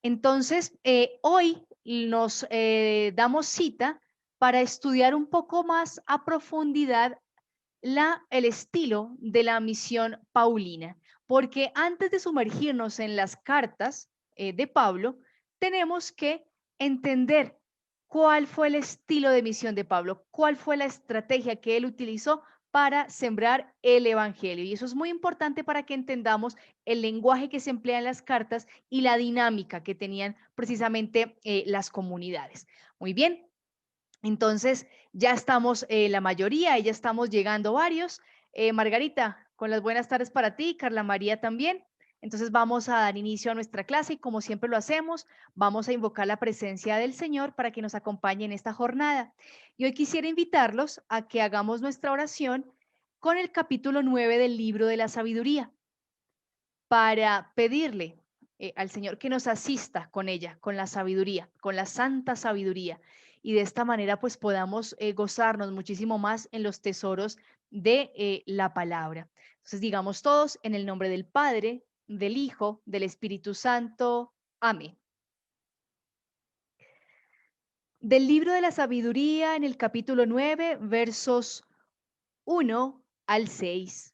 Entonces, hoy nos damos cita para estudiar un poco más a profundidad el estilo de la misión paulina, porque antes de sumergirnos en las cartas de Pablo, tenemos que entender cuál fue el estilo de misión de Pablo, cuál fue la estrategia que él utilizó para sembrar el evangelio. Y eso es muy importante para que entendamos el lenguaje que se emplea en las cartas y la dinámica que tenían precisamente las comunidades. Muy bien, entonces, ya estamos la mayoría, ya estamos llegando varios. Margarita, con las buenas tardes para ti, Carla María también. Entonces vamos a dar inicio a nuestra clase y como siempre lo hacemos, vamos a invocar la presencia del Señor para que nos acompañe en esta jornada. Y hoy quisiera invitarlos a que hagamos nuestra oración con el capítulo 9 del libro de la sabiduría para pedirle al Señor que nos asista con ella, con la sabiduría, con la santa sabiduría. Y de esta manera pues podamos gozarnos muchísimo más en los tesoros de la palabra. Entonces digamos todos en el nombre del Padre, del Hijo, del Espíritu Santo. Amén. Del libro de la sabiduría en el capítulo 9, versos 1 al 6.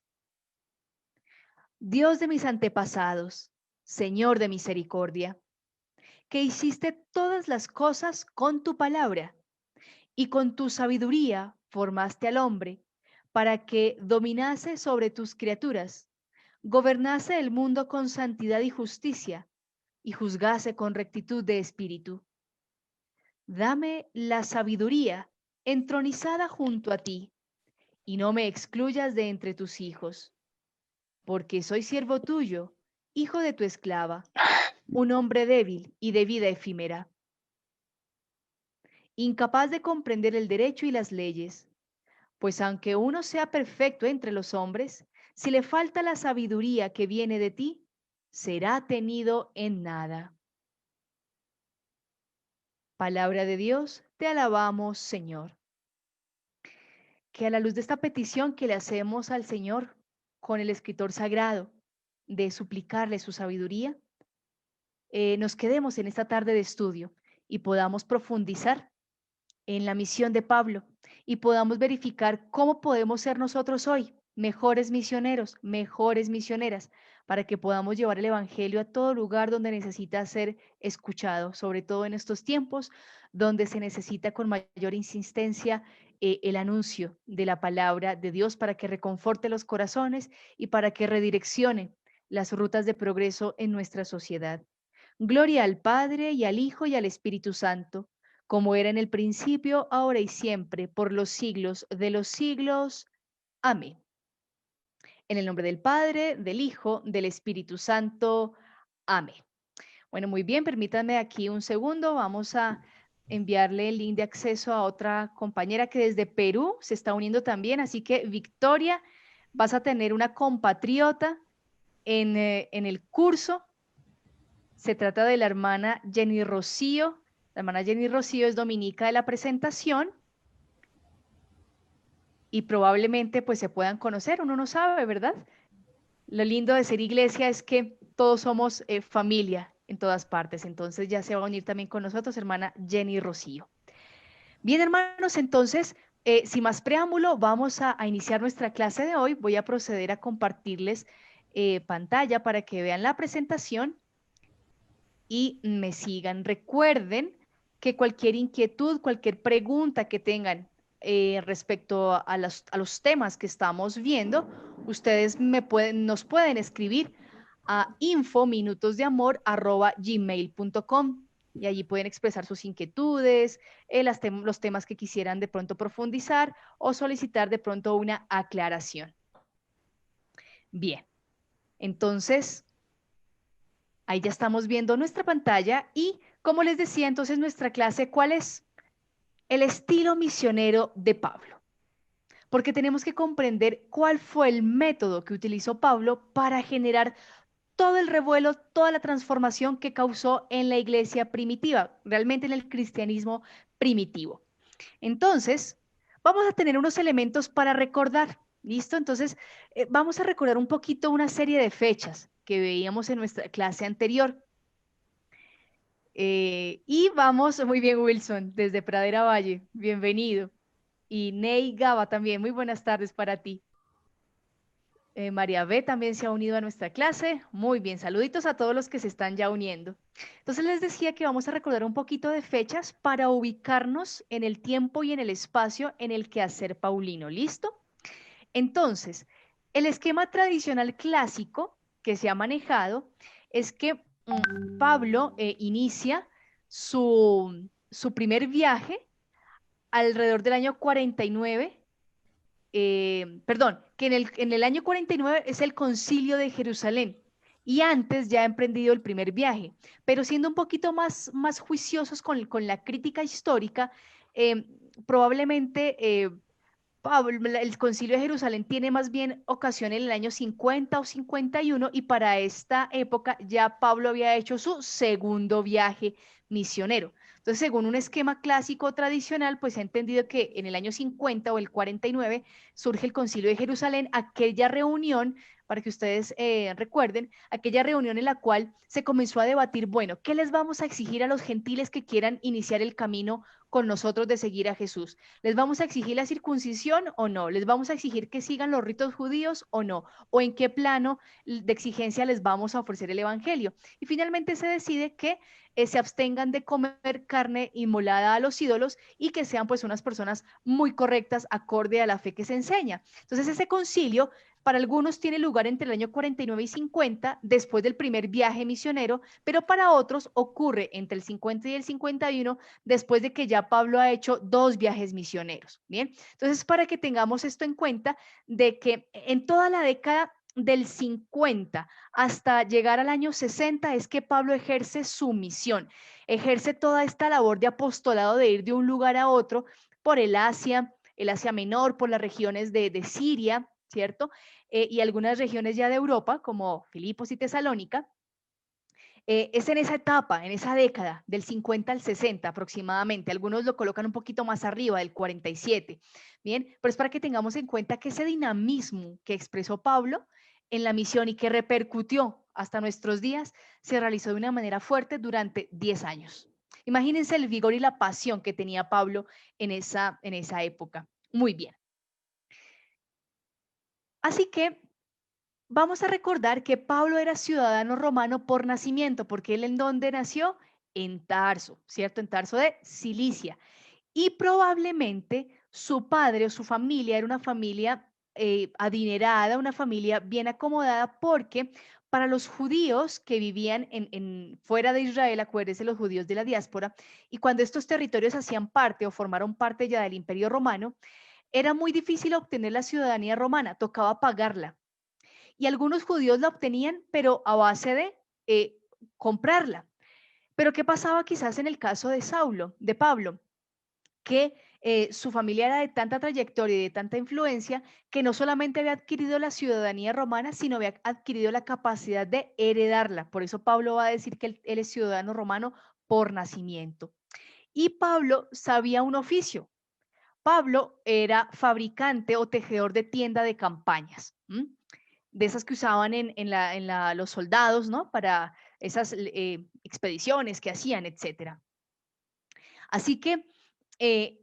Dios de mis antepasados, Señor de misericordia, que hiciste todas las cosas con tu palabra y con tu sabiduría formaste al hombre para que dominase sobre tus criaturas, gobernase el mundo con santidad y justicia y juzgase con rectitud de espíritu. Dame la sabiduría entronizada junto a ti y no me excluyas de entre tus hijos, porque soy siervo tuyo, hijo de tu esclava, un hombre débil y de vida efímera, incapaz de comprender el derecho y las leyes, pues aunque uno sea perfecto entre los hombres, si le falta la sabiduría que viene de ti, será tenido en nada. Palabra de Dios, te alabamos, Señor. Que a la luz de esta petición que le hacemos al Señor con el escritor sagrado, de suplicarle su sabiduría, nos quedemos en esta tarde de estudio y podamos profundizar en la misión de Pablo y podamos verificar cómo podemos ser nosotros hoy mejores misioneros, mejores misioneras, para que podamos llevar el Evangelio a todo lugar donde necesita ser escuchado, sobre todo en estos tiempos donde se necesita con mayor insistencia el anuncio de la palabra de Dios para que reconforte los corazones y para que redireccione las rutas de progreso en nuestra sociedad. Gloria al Padre y al Hijo y al Espíritu Santo, como era en el principio, ahora y siempre, por los siglos de los siglos. Amén. En el nombre del Padre, del Hijo, del Espíritu Santo. Amén. Bueno, muy bien, permítanme aquí un segundo. Vamos a enviarle el link de acceso a otra compañera que desde Perú se está uniendo también. Así que, Victoria, vas a tener una compatriota en el curso. Se trata de la hermana Jenny Rocío. La hermana Jenny Rocío es dominica de la presentación y probablemente pues se puedan conocer, uno no sabe, ¿verdad? Lo lindo de ser iglesia es que todos somos familia en todas partes, entonces ya se va a unir también con nosotros hermana Jenny Rocío. Bien, hermanos, entonces, sin más preámbulo, vamos a iniciar nuestra clase de hoy. Voy a proceder a compartirles pantalla para que vean la presentación y me sigan. Recuerden que cualquier inquietud, cualquier pregunta que tengan respecto a los temas que estamos viendo, ustedes nos pueden escribir a infominutosdeamor@gmail.com y allí pueden expresar sus inquietudes, los temas que quisieran de pronto profundizar o solicitar de pronto una aclaración. Bien, entonces ahí ya estamos viendo nuestra pantalla y como les decía entonces nuestra clase, ¿cuál es? El estilo misionero de Pablo. Porque tenemos que comprender cuál fue el método que utilizó Pablo para generar todo el revuelo, toda la transformación que causó en la iglesia primitiva, realmente en el cristianismo primitivo. Entonces, vamos a tener unos elementos para recordar. ¿Listo? Entonces, vamos a recordar un poquito una serie de fechas que veíamos en nuestra clase anterior. Y vamos, muy bien, Wilson, desde Pradera Valle, bienvenido. Y Ney Gaba también, muy buenas tardes para ti. María B también se ha unido a nuestra clase. Muy bien, saluditos a todos los que se están ya uniendo. Entonces les decía que vamos a recordar un poquito de fechas para ubicarnos en el tiempo y en el espacio en el quehacer paulino. ¿Listo? Entonces, el esquema tradicional clásico que se ha manejado es que Pablo inicia su primer viaje alrededor del año 49, perdón, que en el año 49 es el concilio de Jerusalén y antes ya ha emprendido el primer viaje, pero siendo un poquito más juiciosos con la crítica histórica, eh, probablemente Pablo, el concilio de Jerusalén tiene más bien ocasión en el año 50 o 51 y para esta época ya Pablo había hecho su segundo viaje misionero. Entonces, según un esquema clásico tradicional, pues se ha entendido que en el año 50 o el 49 surge el concilio de Jerusalén, aquella reunión, para que ustedes recuerden, aquella reunión en la cual se comenzó a debatir, bueno, ¿qué les vamos a exigir a los gentiles que quieran iniciar el camino con nosotros de seguir a Jesús? ¿Les vamos a exigir la circuncisión o no? ¿Les vamos a exigir que sigan los ritos judíos o no? ¿O en qué plano de exigencia les vamos a ofrecer el Evangelio? Y finalmente se decide que se abstengan de comer carne inmolada a los ídolos y que sean pues unas personas muy correctas acorde a la fe que se enseña. Entonces ese concilio para algunos tiene lugar entre el año 49 y 50, después del primer viaje misionero, pero para otros ocurre entre el 50 y el 51, después de que ya Pablo ha hecho dos viajes misioneros. Bien, entonces para que tengamos esto en cuenta, de que en toda la década del 50 hasta llegar al año 60 es que Pablo ejerce su misión, ejerce toda esta labor de apostolado de ir de un lugar a otro por el Asia Menor, por las regiones de Siria, ¿cierto? Y algunas regiones ya de Europa, como Filipos y Tesalónica. Es en esa etapa, en esa década, del 50 al 60 aproximadamente. Algunos lo colocan un poquito más arriba, del 47. Bien, pero es para que tengamos en cuenta que ese dinamismo que expresó Pablo en la misión y que repercutió hasta nuestros días, se realizó de una manera fuerte durante 10 años. Imagínense el vigor y la pasión que tenía Pablo en esa época. Muy bien. Así que vamos a recordar que Pablo era ciudadano romano por nacimiento, porque él en dónde nació? En Tarso, ¿cierto? En Tarso de Cilicia. Y probablemente su padre o su familia era una familia adinerada, una familia bien acomodada, porque para los judíos que vivían fuera de Israel, acuérdense los judíos de la diáspora, y cuando estos territorios hacían parte o formaron parte ya del Imperio Romano, era muy difícil obtener la ciudadanía romana, tocaba pagarla. Y algunos judíos la obtenían, pero a base de comprarla. Pero ¿qué pasaba quizás en el caso de Saulo, de Pablo? Que su familia era de tanta trayectoria y de tanta influencia que no solamente había adquirido la ciudadanía romana, sino había adquirido la capacidad de heredarla. Por eso Pablo va a decir que él es ciudadano romano por nacimiento. Y Pablo sabía un oficio. Pablo era fabricante o tejedor de tienda de campañas. De esas que usaban los soldados, ¿no? Para esas expediciones que hacían, etcétera. Así que eh,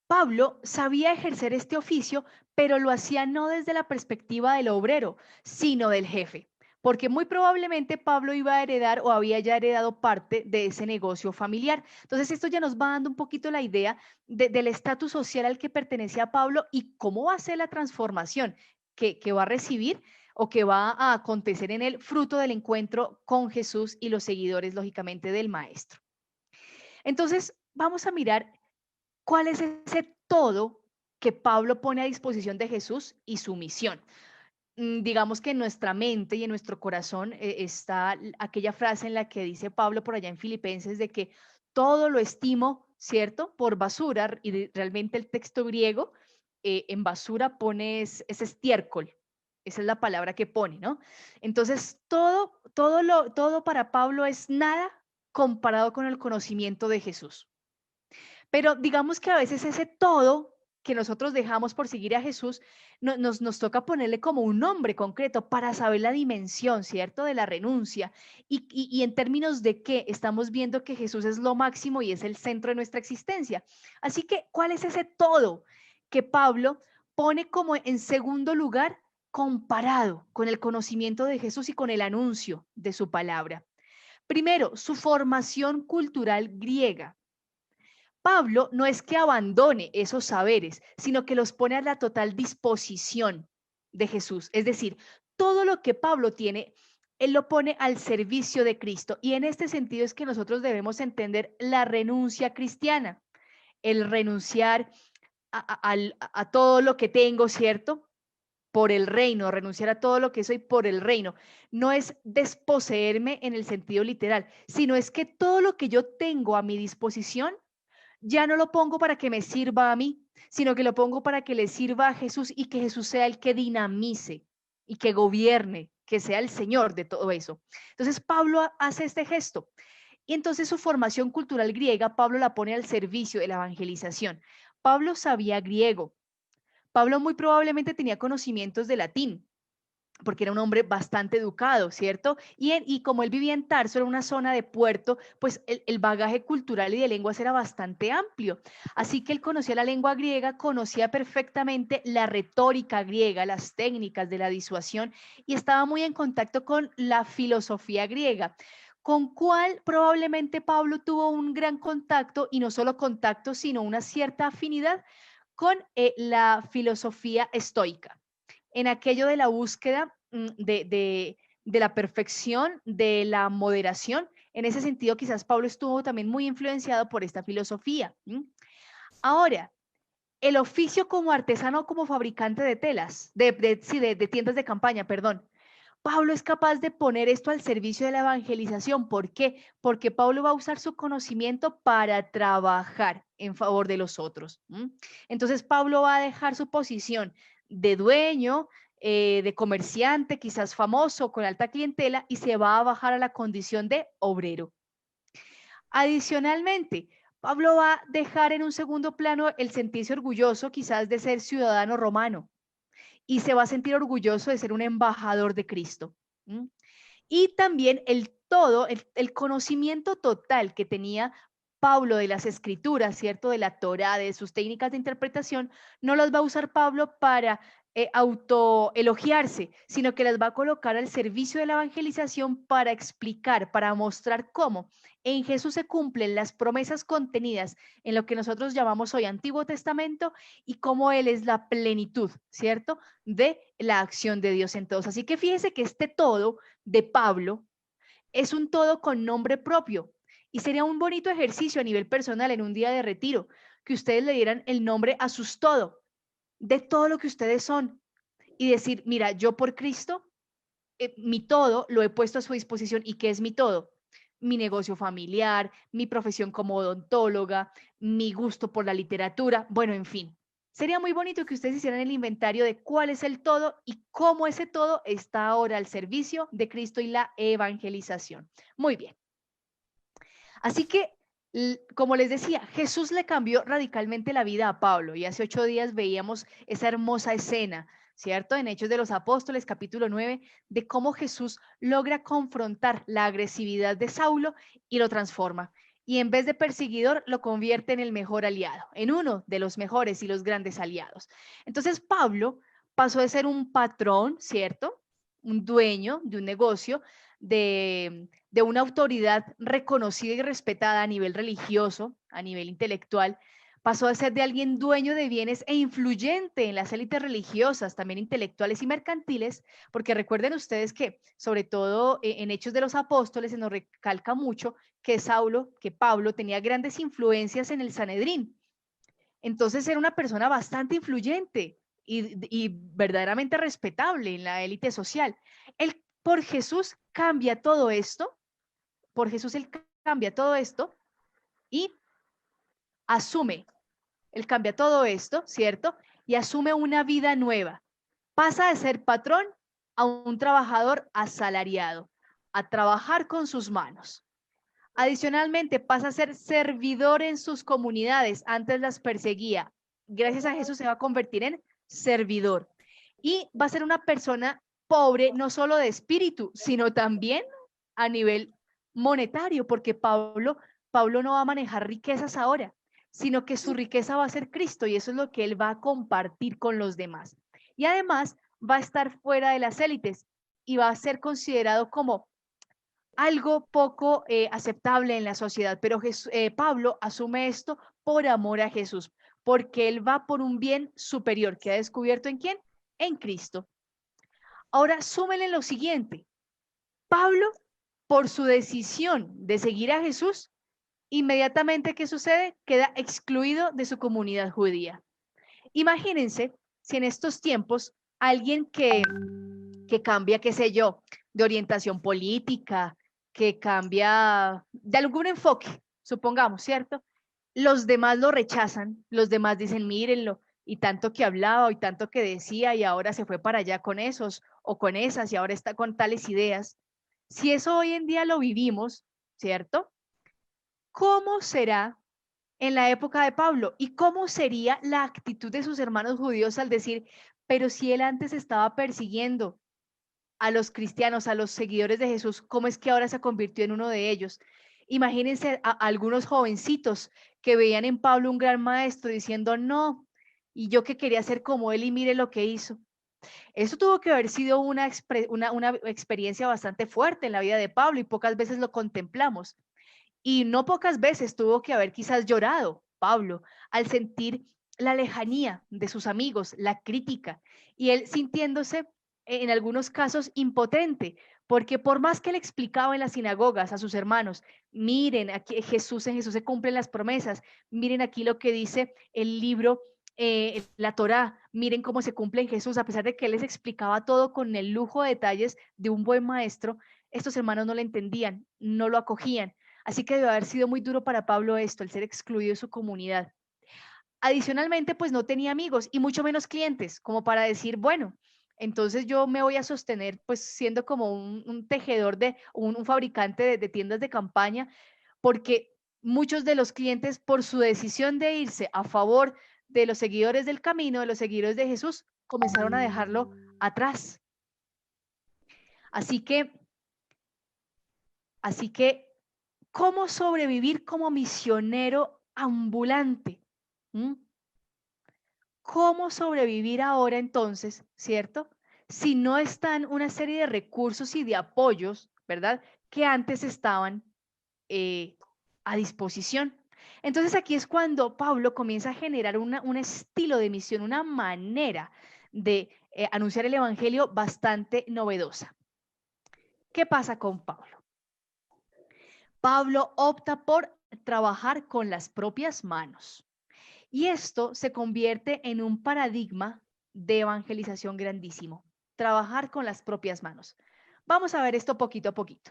Pablo sabía ejercer este oficio, pero lo hacía no desde la perspectiva del obrero, sino del jefe, porque muy probablemente Pablo iba a heredar o había ya heredado parte de ese negocio familiar. Entonces esto ya nos va dando un poquito la idea del estatus social al que pertenecía Pablo y cómo va a ser la transformación que va a recibir o que va a acontecer en él fruto del encuentro con Jesús y los seguidores, lógicamente, del Maestro. Entonces, vamos a mirar cuál es ese todo que Pablo pone a disposición de Jesús y su misión. Digamos que en nuestra mente y en nuestro corazón está aquella frase en la que dice Pablo por allá en Filipenses de que todo lo estimo, ¿cierto? Por basura, y realmente el texto griego en basura pone ese estiércol, esa es la palabra que pone, ¿no? Entonces, todo para Pablo es nada comparado con el conocimiento de Jesús. Pero digamos que a veces ese todo que nosotros dejamos por seguir a Jesús, nos toca ponerle como un nombre concreto para saber la dimensión, ¿cierto? De la renuncia. Y en términos de qué estamos viendo que Jesús es lo máximo y es el centro de nuestra existencia. Así que, ¿cuál es ese todo que Pablo pone como en segundo lugar comparado con el conocimiento de Jesús y con el anuncio de su palabra? Primero, su formación cultural griega. Pablo no es que abandone esos saberes, sino que los pone a la total disposición de Jesús. Es decir, todo lo que Pablo tiene, él lo pone al servicio de Cristo. Y en este sentido es que nosotros debemos entender la renuncia cristiana, el renunciar a todo lo que tengo, ¿cierto? Por el reino, renunciar a todo lo que soy por el reino. No es desposeerme en el sentido literal, sino es que todo lo que yo tengo a mi disposición, ya no lo pongo para que me sirva a mí, sino que lo pongo para que le sirva a Jesús y que Jesús sea el que dinamice y que gobierne, que sea el Señor de todo eso. Entonces Pablo hace este gesto. Y entonces su formación cultural griega, Pablo la pone al servicio de la evangelización. Pablo sabía griego. Pablo muy probablemente tenía conocimientos de latín, porque era un hombre bastante educado, ¿cierto? Y como él vivía en Tarso, era una zona de puerto, pues el bagaje cultural y de lenguas era bastante amplio. Así que él conocía la lengua griega, conocía perfectamente la retórica griega, las técnicas de la disuasión, y estaba muy en contacto con la filosofía griega, con cual probablemente Pablo tuvo un gran contacto, y no solo contacto, sino una cierta afinidad con la filosofía estoica, en aquello de la búsqueda de la perfección, de la moderación. En ese sentido, quizás Pablo estuvo también muy influenciado por esta filosofía. Ahora, el oficio como artesano, como fabricante de telas, sí, de tiendas de campaña, perdón. Pablo es capaz de poner esto al servicio de la evangelización. ¿Por qué? Porque Pablo va a usar su conocimiento para trabajar en favor de los otros. Entonces Pablo va a dejar su posición de dueño, de comerciante, quizás famoso, con alta clientela, y se va a bajar a la condición de obrero. Adicionalmente, Pablo va a dejar en un segundo plano el sentirse orgulloso quizás de ser ciudadano romano, y se va a sentir orgulloso de ser un embajador de Cristo. Y también el conocimiento total que tenía Pablo de las escrituras, ¿cierto? De la Torá, de sus técnicas de interpretación, no las va a usar Pablo para autoelogiarse, sino que las va a colocar al servicio de la evangelización para explicar, para mostrar cómo en Jesús se cumplen las promesas contenidas en lo que nosotros llamamos hoy Antiguo Testamento, y cómo Él es la plenitud, ¿cierto? De la acción de Dios en todos. Así que fíjese que este todo de Pablo es un todo con nombre propio, y sería un bonito ejercicio a nivel personal en un día de retiro que ustedes le dieran el nombre a sus todo, de todo lo que ustedes son, y decir, mira, yo por Cristo, mi todo lo he puesto a su disposición. ¿Y qué es mi todo? Mi negocio familiar, mi profesión como odontóloga, mi gusto por la literatura, bueno, en fin. Sería muy bonito que ustedes hicieran el inventario de cuál es el todo y cómo ese todo está ahora al servicio de Cristo y la evangelización. Muy bien. Así que, como les decía, Jesús le cambió radicalmente la vida a Pablo, y hace 8 días veíamos esa hermosa escena, ¿cierto? En Hechos de los Apóstoles, capítulo 9, de cómo Jesús logra confrontar la agresividad de Saulo y lo transforma. Y en vez de perseguidor, lo convierte en el mejor aliado, en uno de los mejores y los grandes aliados. Entonces, Pablo pasó de ser un patrón, ¿cierto? Un dueño de un negocio, de una autoridad reconocida y respetada a nivel religioso, a nivel intelectual, pasó a ser de alguien dueño de bienes e influyente en las élites religiosas, también intelectuales y mercantiles, porque recuerden ustedes que, sobre todo en Hechos de los Apóstoles, se nos recalca mucho que Pablo tenía grandes influencias en el Sanedrín. Entonces era una persona bastante influyente y verdaderamente respetable en la élite social. Él, por Jesús, cambia todo esto, por Jesús él cambia todo esto y asume, él cambia todo esto, ¿cierto? Y asume una vida nueva. Pasa de ser patrón a un trabajador asalariado, a trabajar con sus manos. Adicionalmente, pasa a ser servidor en sus comunidades. Antes las perseguía. gracias a Jesús se va a convertir en servidor. Y va a ser una persona pobre, no solo de espíritu, sino también a nivel monetario, porque Pablo no va a manejar riquezas ahora, sino que su riqueza va a ser Cristo y eso es lo que él va a compartir con los demás. Y además va a estar fuera de las élites y va a ser considerado como algo poco aceptable en la sociedad, pero Pablo asume esto por amor a Jesús, porque él va por un bien superior que ha descubierto en quién, en Cristo. Ahora súmenle lo siguiente, Pablo, por su decisión de seguir a Jesús, inmediatamente, ¿qué sucede? Queda excluido de su comunidad judía. Imagínense si en estos tiempos alguien que cambia, qué sé yo, de orientación política, que cambia de algún enfoque, supongamos, ¿cierto? Los demás lo rechazan, los demás dicen, mírenlo, y tanto que hablaba, y tanto que decía, y ahora se fue para allá con esos o con esas, y ahora está con tales ideas. Si eso hoy en día lo vivimos, ¿cierto? ¿Cómo será en la época de Pablo? ¿Y cómo sería la actitud de sus hermanos judíos al decir, pero si él antes estaba persiguiendo a los cristianos, a los seguidores de Jesús, cómo es que ahora se convirtió en uno de ellos? Imagínense a algunos jovencitos que veían en Pablo un gran maestro diciendo, no, y yo que quería ser como él y mire lo que hizo. Eso tuvo que haber sido una experiencia bastante fuerte en la vida de Pablo y pocas veces lo contemplamos. Y no pocas veces tuvo que haber quizás llorado Pablo al sentir la lejanía de sus amigos, la crítica, y él sintiéndose en algunos casos impotente, porque por más que le explicaba en las sinagogas a sus hermanos, miren, aquí en Jesús se cumplen las promesas, miren aquí lo que dice el libro, la Torá, miren cómo se cumple en Jesús, a pesar de que él les explicaba todo con el lujo de detalles de un buen maestro, estos hermanos no le entendían, no lo acogían. Así que debe haber sido muy duro para Pablo esto, el ser excluido de su comunidad. Adicionalmente, pues no tenía amigos y mucho menos clientes, como para decir, bueno, entonces yo me voy a sostener pues siendo como un tejedor un fabricante de tiendas de campaña, porque muchos de los clientes por su decisión de irse a favor de los seguidores del camino, de los seguidores de Jesús, comenzaron a dejarlo atrás. Así que, así que ¿cómo sobrevivir como misionero ambulante? ¿Mm? ¿Cómo sobrevivir ahora entonces, cierto? Si no están una serie de recursos y de apoyos, ¿verdad? Que antes estaban eh, a disposición. Entonces aquí es cuando Pablo comienza a generar un estilo de misión, una manera de anunciar el Evangelio bastante novedosa. ¿Qué pasa con Pablo? Pablo opta por trabajar con las propias manos. Y esto se convierte en un paradigma de evangelización grandísimo. Trabajar con las propias manos. Vamos a ver esto poquito a poquito.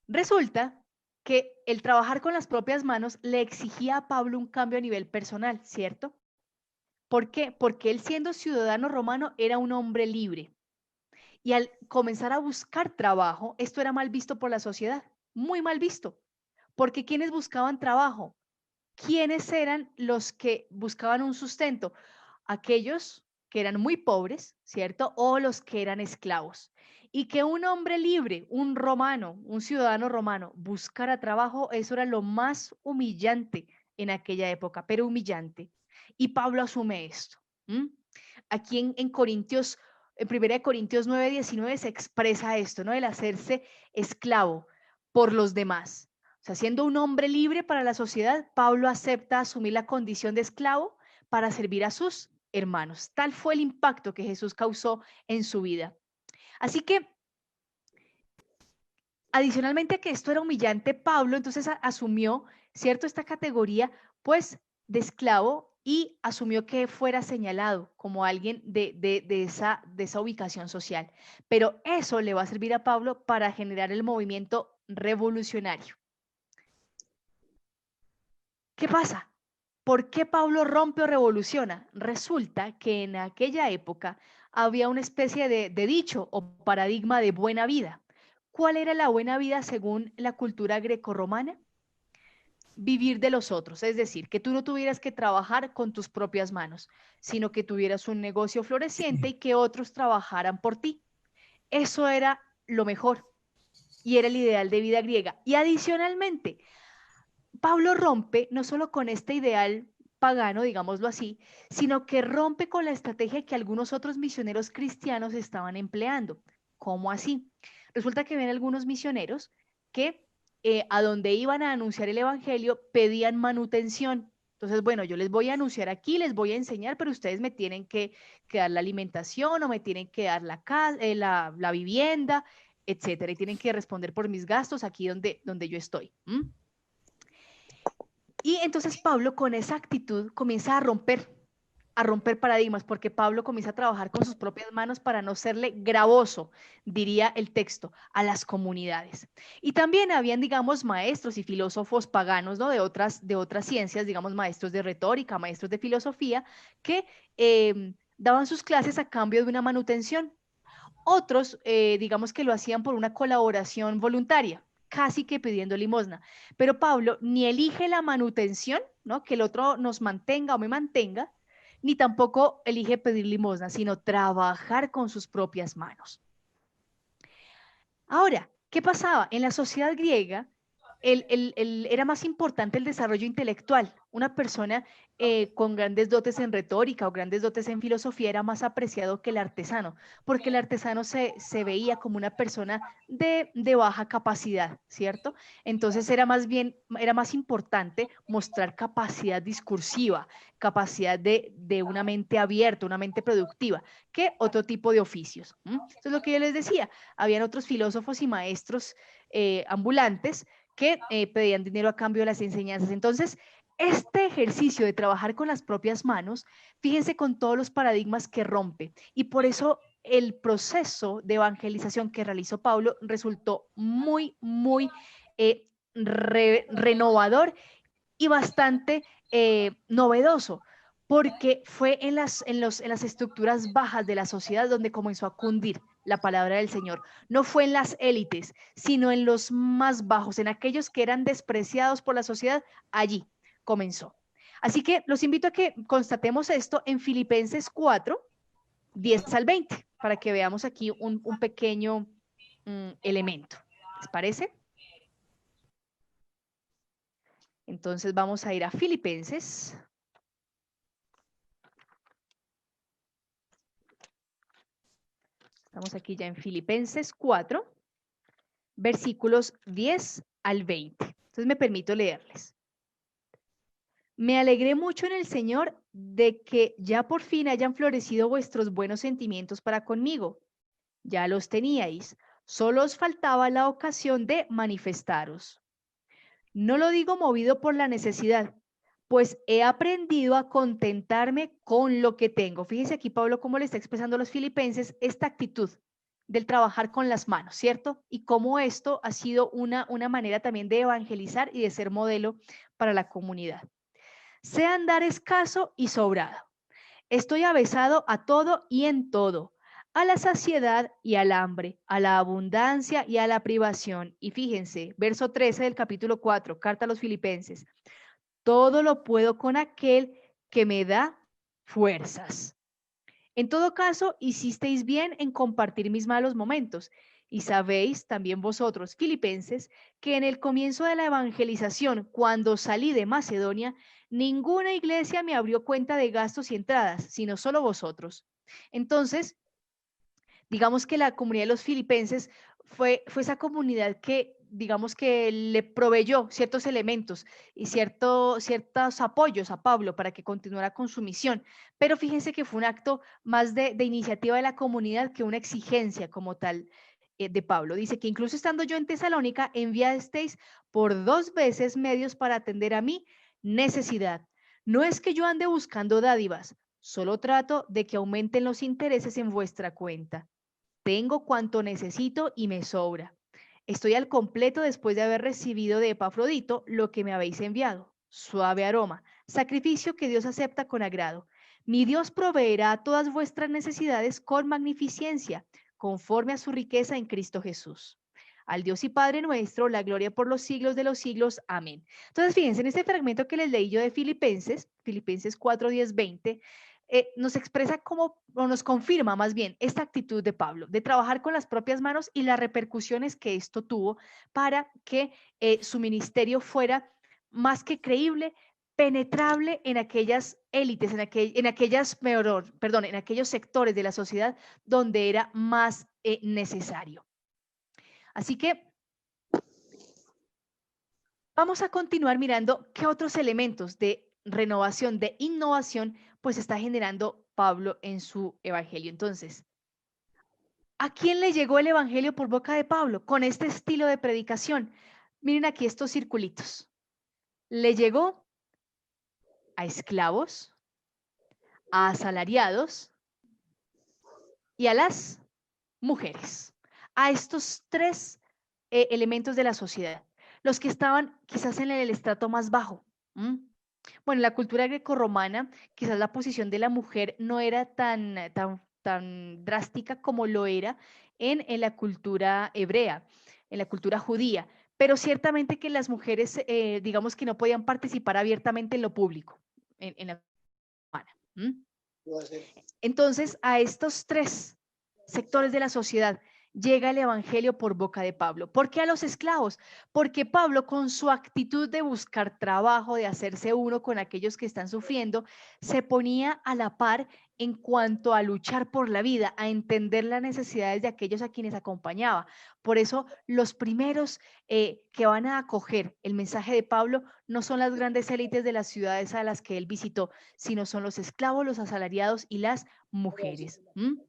Resulta que el trabajar con las propias manos le exigía a Pablo un cambio a nivel personal, ¿cierto? ¿Por qué? Porque él siendo ciudadano romano era un hombre libre. Y al comenzar a buscar trabajo, esto era mal visto por la sociedad, muy mal visto. Porque ¿quiénes buscaban trabajo? ¿Quiénes eran los que buscaban un sustento? Aquellos que eran muy pobres, ¿cierto? O los que eran esclavos. Y que un hombre libre, un romano, un ciudadano romano, buscara trabajo, eso era lo más humillante en aquella época, pero humillante. Y Pablo asume esto. ¿M? Aquí en Corintios, en 1 Corintios 9:19 se expresa esto, ¿no? El hacerse esclavo por los demás. O sea, siendo un hombre libre para la sociedad, Pablo acepta asumir la condición de esclavo para servir a sus hermanos. Tal fue el impacto que Jesús causó en su vida. Así que, adicionalmente a que esto era humillante, Pablo entonces asumió, ¿cierto?, esta categoría, pues, de esclavo y asumió que fuera señalado como alguien de esa ubicación social. Pero eso le va a servir a Pablo para generar el movimiento revolucionario. ¿Qué pasa? ¿Por qué Pablo rompe o revoluciona? Resulta que en aquella época había una especie de dicho o paradigma de buena vida. ¿Cuál era la buena vida según la cultura grecorromana? vivir de los otros, es decir, que tú no tuvieras que trabajar con tus propias manos, sino que tuvieras un negocio floreciente y que otros trabajaran por ti. Eso era lo mejor y era el ideal de vida griega. Y adicionalmente, Pablo rompe no solo con este ideal pagano, digámoslo así, sino que rompe con la estrategia que algunos otros misioneros cristianos estaban empleando. ¿Cómo así? Resulta que ven algunos misioneros que a donde iban a anunciar el evangelio pedían manutención. Entonces, bueno, yo les voy a anunciar aquí, les voy a enseñar, pero ustedes me tienen que dar la alimentación o me tienen que dar la vivienda, etcétera, y tienen que responder por mis gastos aquí donde yo estoy. Y entonces Pablo con esa actitud comienza a romper paradigmas, porque Pablo comienza a trabajar con sus propias manos para no serle gravoso, diría el texto, a las comunidades. Y también habían, digamos, maestros y filósofos paganos, ¿no? De otras ciencias, digamos, maestros de retórica, maestros de filosofía, que daban sus clases a cambio de una manutención. Otros, digamos que lo hacían por una colaboración voluntaria, casi que pidiendo limosna. Pero Pablo ni elige la manutención, ¿no? Que el otro nos mantenga o me mantenga, ni tampoco elige pedir limosna, sino trabajar con sus propias manos. Ahora, ¿qué pasaba? En la sociedad griega era más importante el desarrollo intelectual. Una persona con grandes dotes en retórica o grandes dotes en filosofía era más apreciado que el artesano, porque el artesano se veía como una persona de baja capacidad, ¿cierto? Entonces era más importante mostrar capacidad discursiva, capacidad de una mente abierta, una mente productiva, que otro tipo de oficios. Eso es lo que yo les decía. Habían otros filósofos y maestros ambulantes que pedían dinero a cambio de las enseñanzas. Entonces, este ejercicio de trabajar con las propias manos, fíjense con todos los paradigmas que rompe. Y por eso el proceso de evangelización que realizó Pablo resultó muy, muy renovador y bastante novedoso, porque fue en las estructuras bajas de la sociedad donde comenzó a cundir la palabra del Señor. No fue en las élites, sino en los más bajos, en aquellos que eran despreciados por la sociedad, allí comenzó. Así que los invito a que constatemos esto en Filipenses 4, 10 al 20, para que veamos aquí un pequeño elemento. ¿Les parece? Entonces vamos a ir a Filipenses. Estamos aquí ya en Filipenses 4, versículos 10 al 20. Entonces me permito leerles. Me alegré mucho en el Señor de que ya por fin hayan florecido vuestros buenos sentimientos para conmigo. Ya los teníais, solo os faltaba la ocasión de manifestaros. No lo digo movido por la necesidad, pues he aprendido a contentarme con lo que tengo. Fíjense aquí Pablo cómo le está expresando a los filipenses esta actitud del trabajar con las manos, ¿cierto? Y cómo esto ha sido una manera también de evangelizar y de ser modelo para la comunidad. Sé andar escaso y sobrado. Estoy avesado a todo y en todo, a la saciedad y al hambre, a la abundancia y a la privación. Y fíjense, verso 13 del capítulo 4, carta a los filipenses. Todo lo puedo con aquel que me da fuerzas. En todo caso, hicisteis bien en compartir mis malos momentos. Y sabéis también vosotros, filipenses, que en el comienzo de la evangelización, cuando salí de Macedonia, ninguna iglesia me abrió cuenta de gastos y entradas, sino solo vosotros. Entonces, digamos que la comunidad de los filipenses fue esa comunidad que, digamos que le proveyó ciertos elementos y ciertos apoyos a Pablo para que continuara con su misión. Pero fíjense que fue un acto más de iniciativa de la comunidad que una exigencia como tal de Pablo. Dice que incluso estando yo en Tesalónica, enviasteis por 2 veces medios para atender a mi necesidad. No es que yo ande buscando dádivas, solo trato de que aumenten los intereses en vuestra cuenta. Tengo cuanto necesito y me sobra. Estoy al completo después de haber recibido de Epafrodito lo que me habéis enviado, suave aroma, sacrificio que Dios acepta con agrado. Mi Dios proveerá todas vuestras necesidades con magnificencia, conforme a su riqueza en Cristo Jesús. al Dios y Padre nuestro, la gloria por los siglos de los siglos. Amén. Entonces, fíjense, en este fragmento que les leí yo de Filipenses 4, 10, 20, nos expresa cómo, o nos confirma más bien, esta actitud de Pablo, de trabajar con las propias manos y las repercusiones que esto tuvo para que su ministerio fuera más que creíble, penetrable en aquellas élites, en aquellos sectores de la sociedad donde era más necesario. Así que vamos a continuar mirando qué otros elementos de renovación, de innovación, pues está generando Pablo en su evangelio. Entonces, ¿a quién le llegó el evangelio por boca de Pablo con este estilo de predicación? Miren aquí estos circulitos. Le llegó a esclavos, a asalariados y a las mujeres, a estos tres elementos de la sociedad, los que estaban quizás en el estrato más bajo. ¿Mm? Bueno, en la cultura grecorromana, quizás la posición de la mujer no era tan drástica como lo era en la cultura hebrea, en la cultura judía, pero ciertamente que las mujeres, digamos que no podían participar abiertamente en lo público, en la romana. ¿Mm? Entonces, a estos tres sectores de la sociedad llega el evangelio por boca de Pablo. ¿Por qué a los esclavos? Porque Pablo, con su actitud de buscar trabajo, de hacerse uno con aquellos que están sufriendo, se ponía a la par en cuanto a luchar por la vida, a entender las necesidades de aquellos a quienes acompañaba. Por eso, los primeros que van a acoger el mensaje de Pablo no son las grandes élites de las ciudades a las que él visitó, sino son los esclavos, los asalariados y las mujeres. ¿Mm?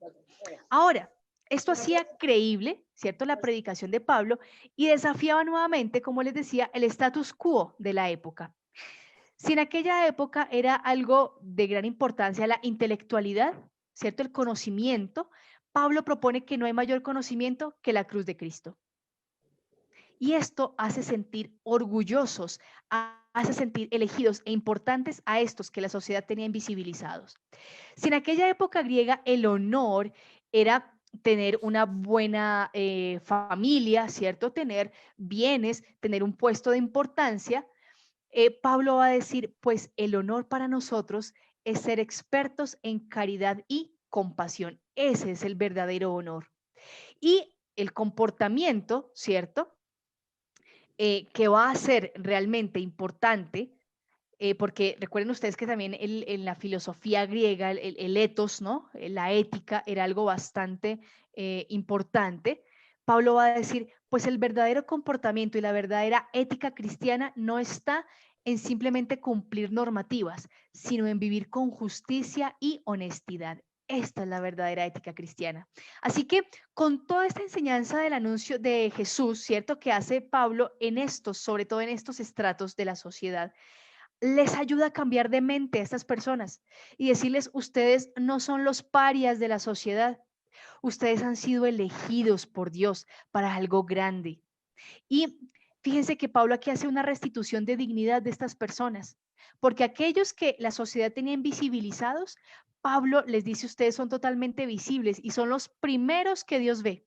Ahora, esto hacía creíble, ¿cierto?, la predicación de Pablo y desafiaba nuevamente, como les decía, el status quo de la época. Si en aquella época era algo de gran importancia la intelectualidad, ¿cierto?, el conocimiento, Pablo propone que no hay mayor conocimiento que la cruz de Cristo. Y esto hace sentir orgullosos, hace sentir elegidos e importantes a estos que la sociedad tenía invisibilizados. Si en aquella época griega el honor era tener una buena familia, ¿cierto? Tener bienes, tener un puesto de importancia, Pablo va a decir, pues el honor para nosotros es ser expertos en caridad y compasión. Ese es el verdadero honor. Y el comportamiento, ¿cierto? Que va a ser realmente importante, porque recuerden ustedes que también en la filosofía griega el ethos, ¿no? La ética era algo bastante importante. Pablo va a decir, pues el verdadero comportamiento y la verdadera ética cristiana no está en simplemente cumplir normativas, sino en vivir con justicia y honestidad. Esta es la verdadera ética cristiana. Así que con toda esta enseñanza del anuncio de Jesús, ¿cierto? Que hace Pablo en estos, sobre todo en estos estratos de la sociedad, les ayuda a cambiar de mente a estas personas y decirles, ustedes no son los parias de la sociedad, ustedes han sido elegidos por Dios para algo grande. Y fíjense que Pablo aquí hace una restitución de dignidad de estas personas, porque aquellos que la sociedad tenía invisibilizados, Pablo les dice, ustedes son totalmente visibles y son los primeros que Dios ve,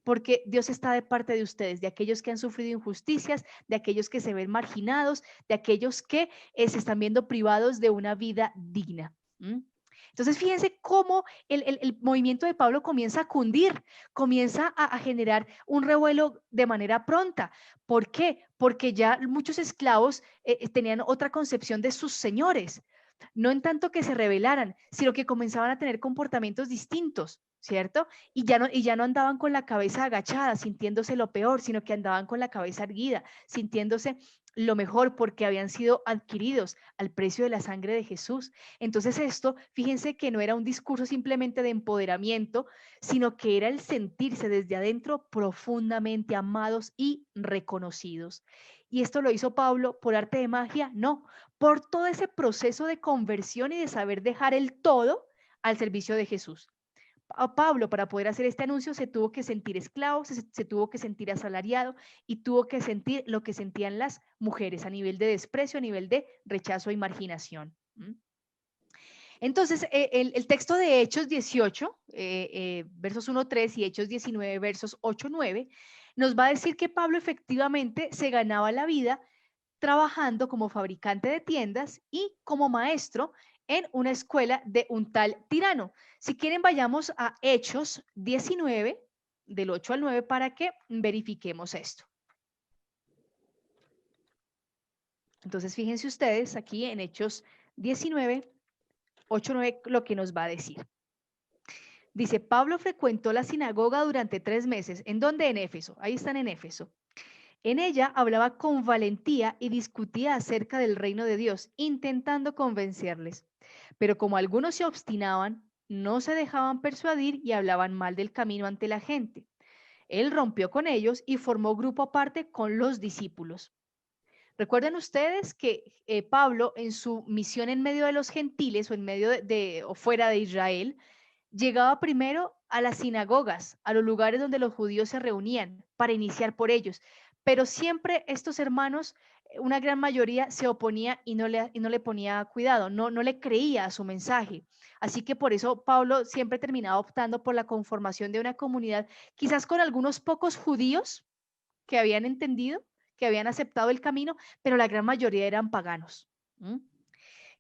porque Dios está de parte de ustedes, de aquellos que han sufrido injusticias, de aquellos que se ven marginados, de aquellos que se están viendo privados de una vida digna. ¿Mm? Entonces, fíjense cómo el movimiento de Pablo comienza a cundir, comienza a generar un revuelo de manera pronta. ¿Por qué? Porque ya muchos esclavos tenían otra concepción de sus señores, no en tanto que se rebelaran, sino que comenzaban a tener comportamientos distintos, ¿cierto? Y ya no andaban con la cabeza agachada, sintiéndose lo peor, sino que andaban con la cabeza erguida, sintiéndose lo mejor porque habían sido adquiridos al precio de la sangre de Jesús. Entonces esto, fíjense que no era un discurso simplemente de empoderamiento, sino que era el sentirse desde adentro profundamente amados y reconocidos. ¿Y esto lo hizo Pablo por arte de magia? No, por todo ese proceso de conversión y de saber dejar el todo al servicio de Jesús. Pablo, para poder hacer este anuncio, se tuvo que sentir esclavo, se tuvo que sentir asalariado y tuvo que sentir lo que sentían las mujeres a nivel de desprecio, a nivel de rechazo y marginación. Entonces, el texto de Hechos 18, versos 1-3 y Hechos 19, versos 8-9, nos va a decir que Pablo efectivamente se ganaba la vida trabajando como fabricante de tiendas y como maestro en una escuela de un tal Tirano. Si quieren, vayamos a Hechos 19, del 8 al 9, para que verifiquemos esto. Entonces, fíjense ustedes aquí en Hechos 19, 8, 9, lo que nos va a decir. Dice, Pablo frecuentó la sinagoga durante 3 meses. ¿En dónde? En Éfeso. Ahí están en Éfeso. En ella hablaba con valentía y discutía acerca del reino de Dios, intentando convencerles. Pero como algunos se obstinaban, no se dejaban persuadir y hablaban mal del camino ante la gente. Él rompió con ellos y formó grupo aparte con los discípulos. Recuerden ustedes que Pablo en su misión en medio de los gentiles o en medio o fuera de Israel, llegaba primero a las sinagogas, a los lugares donde los judíos se reunían para iniciar por ellos. Pero siempre estos hermanos, una gran mayoría se oponía y no le ponía cuidado, no le creía a su mensaje. Así que por eso Pablo siempre terminaba optando por la conformación de una comunidad, quizás con algunos pocos judíos que habían entendido, que habían aceptado el camino, pero la gran mayoría eran paganos. ¿Mm?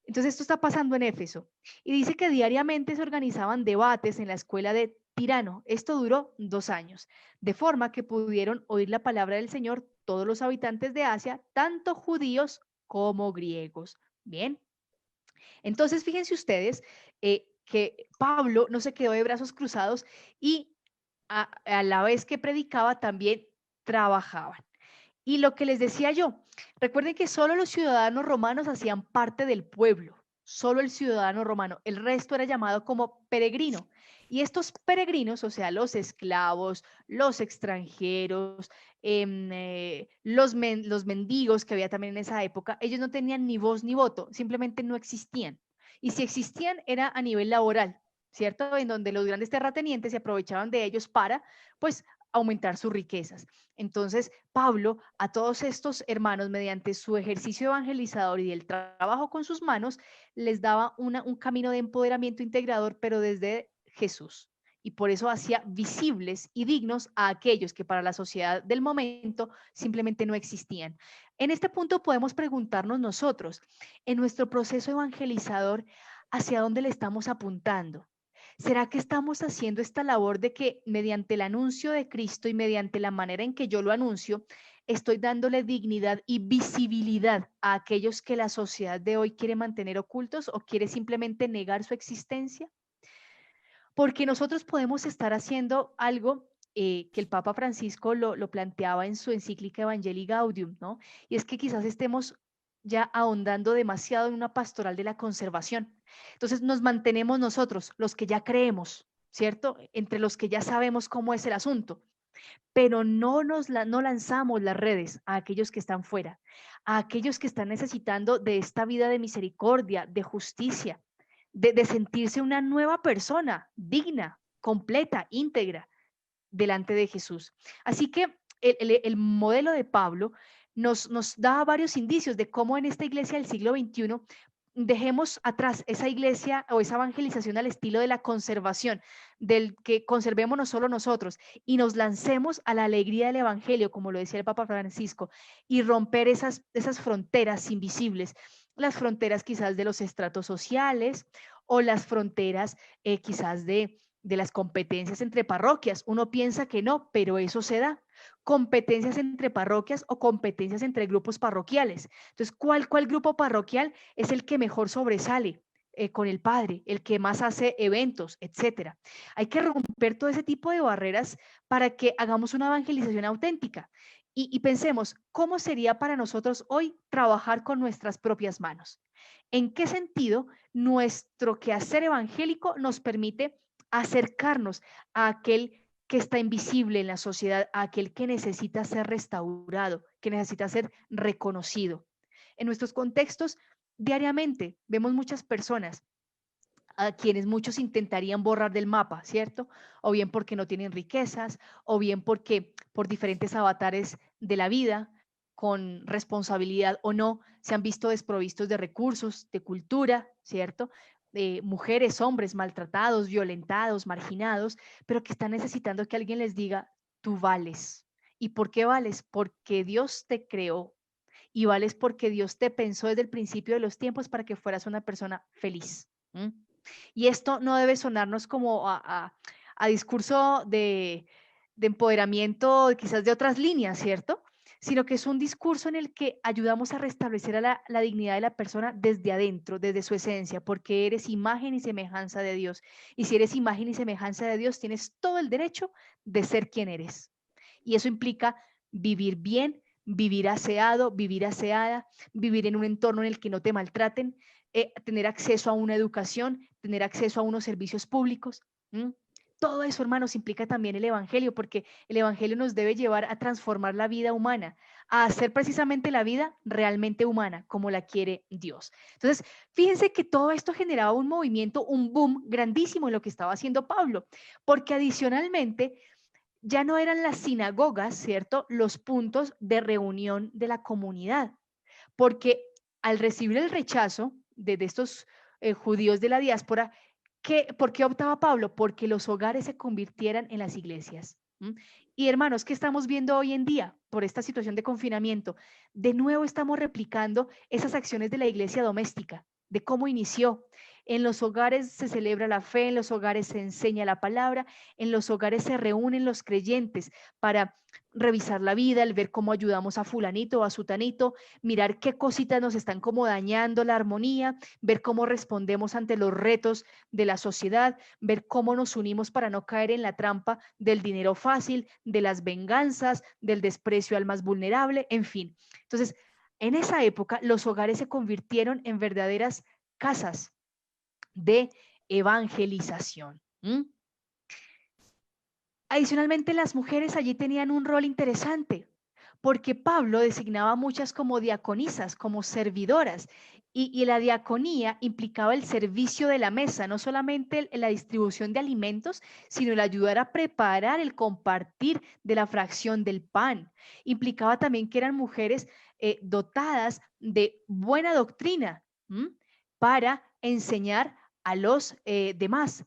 Entonces esto está pasando en Éfeso. Y dice que diariamente se organizaban debates en la escuela de Tirano. Esto duró 2 años, de forma que pudieron oír la palabra del Señor todos los habitantes de Asia, tanto judíos como griegos. Bien, entonces fíjense ustedes que Pablo no se quedó de brazos cruzados y a la vez que predicaba también trabajaban. Y lo que les decía yo, recuerden que solo los ciudadanos romanos hacían parte del pueblo, solo el ciudadano romano, el resto era llamado como peregrino. Y estos peregrinos, o sea, los esclavos, los extranjeros, los mendigos que había también en esa época, ellos no tenían ni voz ni voto, simplemente no existían. Y si existían era a nivel laboral, ¿cierto? En donde los grandes terratenientes se aprovechaban de ellos para, pues, aumentar sus riquezas. Entonces, Pablo a todos estos hermanos, mediante su ejercicio evangelizador y el trabajo con sus manos, les daba un camino de empoderamiento integrador, pero desde Jesús. Y por eso hacía visibles y dignos a aquellos que para la sociedad del momento simplemente no existían. En este punto podemos preguntarnos nosotros, en nuestro proceso evangelizador, ¿hacia dónde le estamos apuntando? ¿Será que estamos haciendo esta labor de que mediante el anuncio de Cristo y mediante la manera en que yo lo anuncio, estoy dándole dignidad y visibilidad a aquellos que la sociedad de hoy quiere mantener ocultos o quiere simplemente negar su existencia? Porque nosotros podemos estar haciendo algo que el Papa Francisco lo planteaba en su encíclica Evangelii Gaudium, ¿no? Y es que quizás estemos ya ahondando demasiado en una pastoral de la conservación. Entonces nos mantenemos nosotros, los que ya creemos, ¿cierto? Entre los que ya sabemos cómo es el asunto, pero no lanzamos las redes a aquellos que están fuera, a aquellos que están necesitando de esta vida de misericordia, de justicia, de sentirse una nueva persona, digna, completa, íntegra, delante de Jesús. Así que el modelo de Pablo nos da varios indicios de cómo en esta iglesia del siglo XXI dejemos atrás esa iglesia o esa evangelización al estilo de la conservación, del que conservemos no solo nosotros y nos lancemos a la alegría del evangelio, como lo decía el Papa Francisco, y romper esas fronteras invisibles, las fronteras quizás de los estratos sociales o las fronteras quizás de las competencias entre parroquias. Uno piensa que no, pero eso se da. Competencias entre parroquias o competencias entre grupos parroquiales. Entonces, ¿cuál grupo parroquial es el que mejor sobresale con el padre, el que más hace eventos, etcétera? Hay que romper todo ese tipo de barreras para que hagamos una evangelización auténtica. Y pensemos, ¿cómo sería para nosotros hoy trabajar con nuestras propias manos? ¿En qué sentido nuestro quehacer evangélico nos permite acercarnos a aquel que está invisible en la sociedad, a aquel que necesita ser restaurado, que necesita ser reconocido? En nuestros contextos, diariamente vemos muchas personas a quienes muchos intentarían borrar del mapa, ¿cierto? O bien porque no tienen riquezas, o bien porque por diferentes avatares de la vida, con responsabilidad o no, se han visto desprovistos de recursos, de cultura, ¿cierto? De mujeres, hombres maltratados, violentados, marginados, pero que están necesitando que alguien les diga, tú vales. ¿Y por qué vales? Porque Dios te creó y vales porque Dios te pensó desde el principio de los tiempos para que fueras una persona feliz. ¿M? Y esto no debe sonarnos como a discurso de empoderamiento quizás de otras líneas, ¿cierto? Sino que es un discurso en el que ayudamos a restablecer a la dignidad de la persona desde adentro, desde su esencia, porque eres imagen y semejanza de Dios. Y si eres imagen y semejanza de Dios, tienes todo el derecho de ser quien eres. Y eso implica vivir bien, vivir aseado, vivir aseada, vivir en un entorno en el que no te maltraten, tener acceso a una educación, tener acceso a unos servicios públicos. ¿M? Todo eso, hermanos, implica también el Evangelio, porque el Evangelio nos debe llevar a transformar la vida humana, a hacer precisamente la vida realmente humana, como la quiere Dios. Entonces, fíjense que todo esto generaba un movimiento, un boom grandísimo en lo que estaba haciendo Pablo, porque adicionalmente ya no eran las sinagogas, ¿cierto? Los puntos de reunión de la comunidad, porque al recibir el rechazo de estos judíos de la diáspora, ¿por qué optaba Pablo? Porque los hogares se convirtieran en las iglesias. ¿M? Y hermanos, ¿qué estamos viendo hoy en día por esta situación de confinamiento? De nuevo estamos replicando esas acciones de la iglesia doméstica, de cómo inició. En los hogares se celebra la fe, en los hogares se enseña la palabra, en los hogares se reúnen los creyentes para revisar la vida, el ver cómo ayudamos a fulanito o a sutanito, mirar qué cositas nos están como dañando la armonía, ver cómo respondemos ante los retos de la sociedad, ver cómo nos unimos para no caer en la trampa del dinero fácil, de las venganzas, del desprecio al más vulnerable, en fin. Entonces, en esa época los hogares se convirtieron en verdaderas casas de evangelización. ¿M? Adicionalmente, las mujeres allí tenían un rol interesante, porque Pablo designaba a muchas como diaconisas, como servidoras, y la diaconía implicaba el servicio de la mesa, no solamente la distribución de alimentos, sino el ayudar a preparar, el compartir de la fracción del pan. Implicaba también que eran mujeres dotadas de buena doctrina, ¿m? Para enseñar a los demás.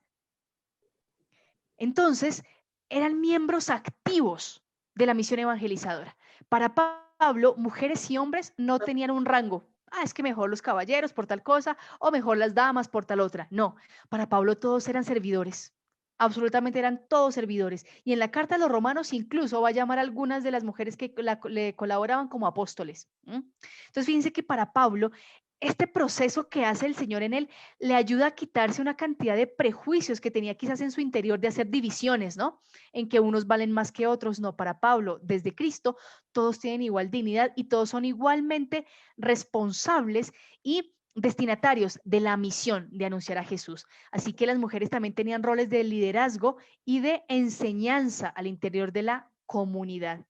Entonces, eran miembros activos de la misión evangelizadora. Para Pablo, mujeres y hombres no tenían un rango. Ah, es que mejor los caballeros por tal cosa o mejor las damas por tal otra. No, para Pablo todos eran servidores. Absolutamente eran todos servidores. Y en la carta a los romanos incluso va a llamar a algunas de las mujeres que le colaboraban como apóstoles. Entonces, fíjense que para Pablo este proceso que hace el Señor en él le ayuda a quitarse una cantidad de prejuicios que tenía quizás en su interior de hacer divisiones, ¿no? En que unos valen más que otros. No, para Pablo, desde Cristo, todos tienen igual dignidad y todos son igualmente responsables y destinatarios de la misión de anunciar a Jesús. Así que las mujeres también tenían roles de liderazgo y de enseñanza al interior de la comunidad.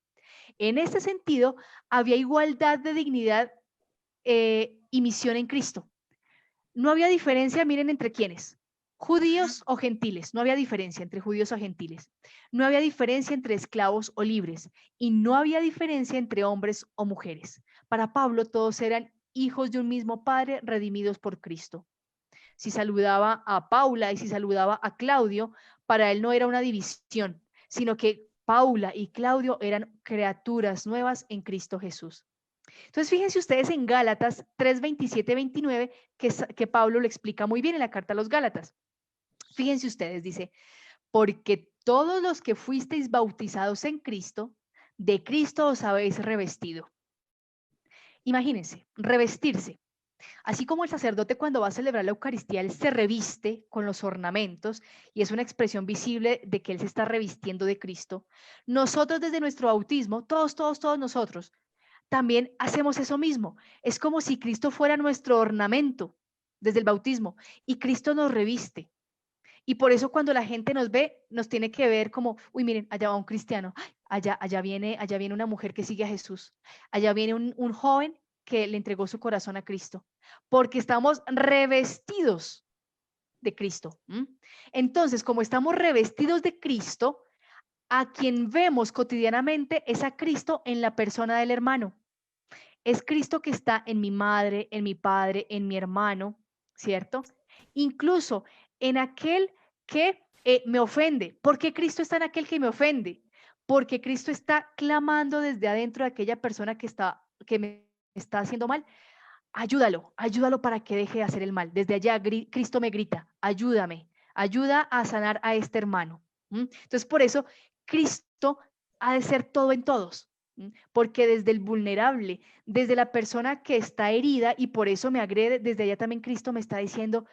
En este sentido, había igualdad de dignidad y misión en Cristo. No había diferencia, miren, entre quiénes, judíos o gentiles. No había diferencia entre judíos o gentiles. No había diferencia entre esclavos o libres. Y no había diferencia entre hombres o mujeres. Para Pablo todos eran hijos de un mismo Padre, redimidos por Cristo. Si saludaba a Paula y si saludaba a Claudio, para él no era una división, sino que Paula y Claudio eran criaturas nuevas en Cristo Jesús. Entonces, fíjense ustedes en Gálatas 3, 27, 29, que Pablo lo explica muy bien en la carta a los Gálatas. Fíjense ustedes, dice, porque todos los que fuisteis bautizados en Cristo, de Cristo os habéis revestido. Imagínense, revestirse. Así como el sacerdote cuando va a celebrar la Eucaristía, él se reviste con los ornamentos y es una expresión visible de que él se está revistiendo de Cristo. Nosotros desde nuestro bautismo, todos nosotros, también hacemos eso mismo. Es como si Cristo fuera nuestro ornamento desde el bautismo y Cristo nos reviste. Y por eso cuando la gente nos ve, nos tiene que ver como, uy, miren, allá va un cristiano, allá viene una mujer que sigue a Jesús, allá viene un joven que le entregó su corazón a Cristo, porque estamos revestidos de Cristo. Entonces, como estamos revestidos de Cristo, a quien vemos cotidianamente es a Cristo en la persona del hermano. Es Cristo que está en mi madre, en mi padre, en mi hermano, ¿cierto? Incluso en aquel que me ofende. ¿Por qué Cristo está en aquel que me ofende? porque Cristo está clamando desde adentro de aquella persona que me está haciendo mal. Ayúdalo, ayúdalo para que deje de hacer el mal. Desde allá Cristo me grita, ayúdame, ayuda a sanar a este hermano. Entonces, por eso Cristo ha de ser todo en todos, porque desde el vulnerable, desde la persona que está herida y por eso me agrede, desde allá también Cristo me está diciendo,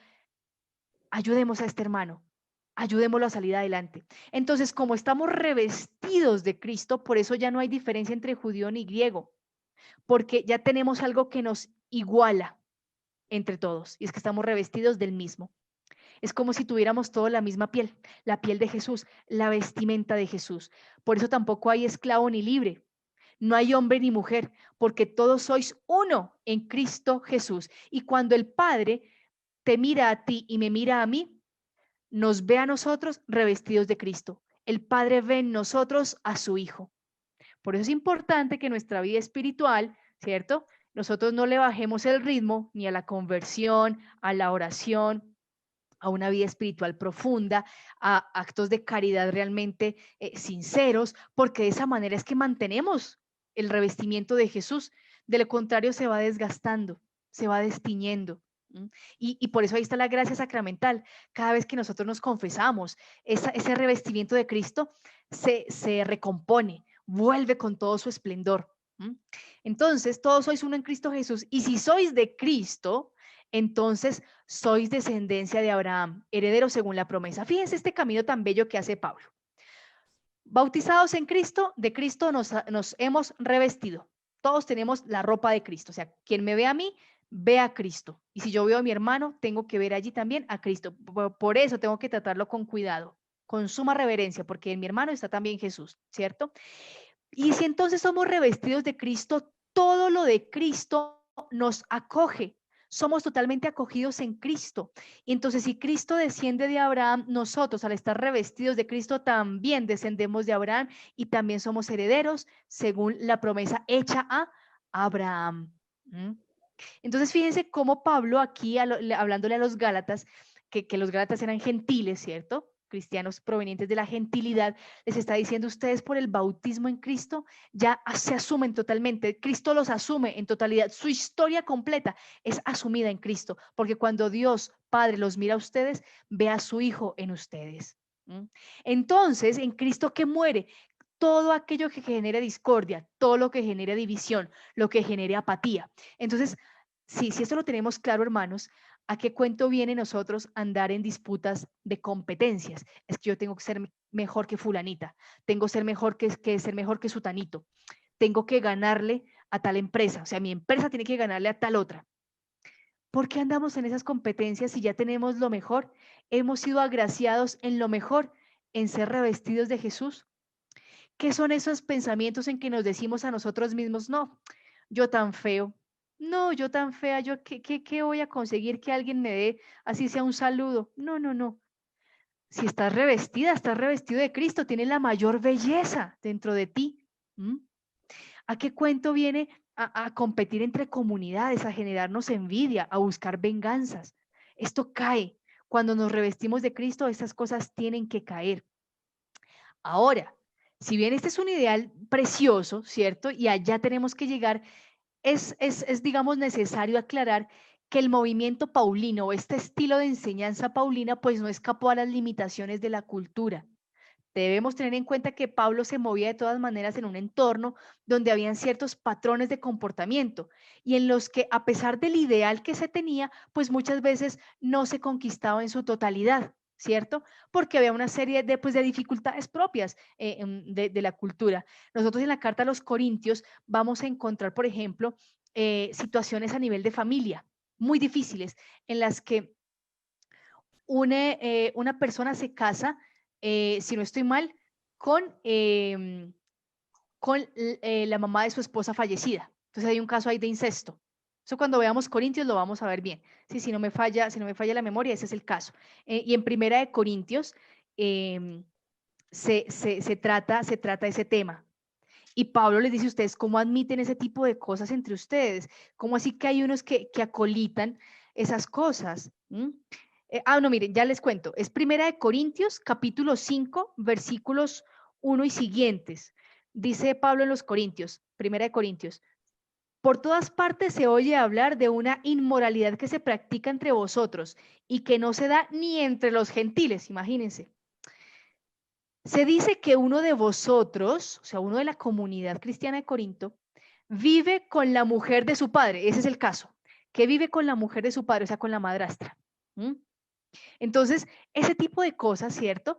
ayudemos a este hermano, ayudémoslo a salir adelante. Entonces, como estamos revestidos de Cristo, por eso ya no hay diferencia entre judío ni griego, porque ya tenemos algo que nos iguala entre todos, y es que estamos revestidos del mismo. Es como si tuviéramos toda la piel de Jesús, la vestimenta de Jesús. Por eso tampoco hay esclavo ni libre, no hay hombre ni mujer, porque todos sois uno en Cristo Jesús. Y cuando el Padre te mira a ti y me mira a mí, nos ve a nosotros revestidos de Cristo. El Padre ve en nosotros a su Hijo. Por eso es importante que nuestra vida espiritual, ¿cierto? Nosotros no le bajemos el ritmo ni a la conversión, a la oración, a una vida espiritual profunda, a actos de caridad realmente sinceros, porque de esa manera es que mantenemos el revestimiento de Jesús. De lo contrario, se va desgastando, se va destiñendo. Y por eso ahí está la gracia sacramental. Cada vez que nosotros nos confesamos, ese revestimiento de Cristo se recompone, vuelve con todo su esplendor. Entonces, todos sois uno en Cristo Jesús. Y si sois de Cristo, entonces sois descendencia de Abraham, heredero según la promesa. Fíjense este camino tan bello que hace Pablo. Bautizados en Cristo, de Cristo nos hemos revestido. Todos tenemos la ropa de Cristo. O sea, quien me ve a mí, ve a Cristo. Y si yo veo a mi hermano, tengo que ver allí también a Cristo. Por eso tengo que tratarlo con cuidado, con suma reverencia, porque en mi hermano está también Jesús, ¿cierto? Y si entonces somos revestidos de Cristo, todo lo de Cristo nos acoge. Somos totalmente acogidos en Cristo. Y entonces si Cristo desciende de Abraham, nosotros al estar revestidos de Cristo también descendemos de Abraham y también somos herederos según la promesa hecha a Abraham. Entonces fíjense cómo Pablo aquí, hablándole a los Gálatas, que los Gálatas eran gentiles, ¿cierto? Cristianos provenientes de la gentilidad, les está diciendo ustedes por el bautismo en Cristo ya se asumen totalmente, Cristo los asume en totalidad, su historia completa es asumida en Cristo, porque cuando Dios Padre los mira a ustedes, ve a su Hijo en ustedes. Entonces, en Cristo que muere, todo aquello que genere discordia, todo lo que genere división, lo que genere apatía. Entonces, si esto lo tenemos claro, hermanos, ¿a qué cuento viene nosotros andar en disputas de competencias? Es que yo tengo que ser mejor que fulanita, tengo que ser mejor que ser mejor que sutanito, tengo que ganarle a tal empresa, o sea, mi empresa tiene que ganarle a tal otra. ¿Por qué andamos en esas competencias si ya tenemos lo mejor? Hemos sido agraciados en lo mejor, en ser revestidos de Jesús. ¿Qué son esos pensamientos en que nos decimos a nosotros mismos, no, yo tan feo, no, yo tan fea, yo qué voy a conseguir que alguien me dé, así sea un saludo? No, no, no. Si estás revestida, estás revestido de Cristo, tienes la mayor belleza dentro de ti. ¿A qué cuento viene a competir entre comunidades, a generarnos envidia, a buscar venganzas? Esto cae. Cuando nos revestimos de Cristo, estas cosas tienen que caer. Ahora, si bien este es un ideal precioso, ¿cierto? Y allá tenemos que llegar, digamos, necesario aclarar que el movimiento paulino o este estilo de enseñanza paulina, pues no escapó a las limitaciones de la cultura. Debemos tener en cuenta que Pablo se movía de todas maneras en un entorno donde habían ciertos patrones de comportamiento y en los que, a pesar del ideal que se tenía, pues muchas veces no se conquistaba en su totalidad, ¿cierto? Porque había una serie de dificultades propias de la cultura. Nosotros en la carta a los Corintios vamos a encontrar, por ejemplo, situaciones a nivel de familia muy difíciles en las que una persona se casa, si no estoy mal, con la mamá de su esposa fallecida. Entonces hay un caso ahí de incesto. Eso cuando veamos Corintios lo vamos a ver bien. Sí, si no me falla la memoria, ese es el caso. Y en Primera de Corintios se trata ese tema. Y Pablo les dice a ustedes, ¿cómo admiten ese tipo de cosas entre ustedes? ¿Cómo así que hay unos que acolitan esas cosas? No, miren, ya les cuento. Es Primera de Corintios, capítulo 5, versículos 1 y siguientes. Dice Pablo en los Corintios, Primera de Corintios: por todas partes se oye hablar de una inmoralidad que se practica entre vosotros y que no se da ni entre los gentiles, imagínense. Se dice que uno de vosotros, o sea, uno de la comunidad cristiana de Corinto, vive con la mujer de su padre. Ese es el caso, que vive con la mujer de su padre, o sea, con la madrastra. ¿Mm? Entonces, ese tipo de cosas, ¿cierto?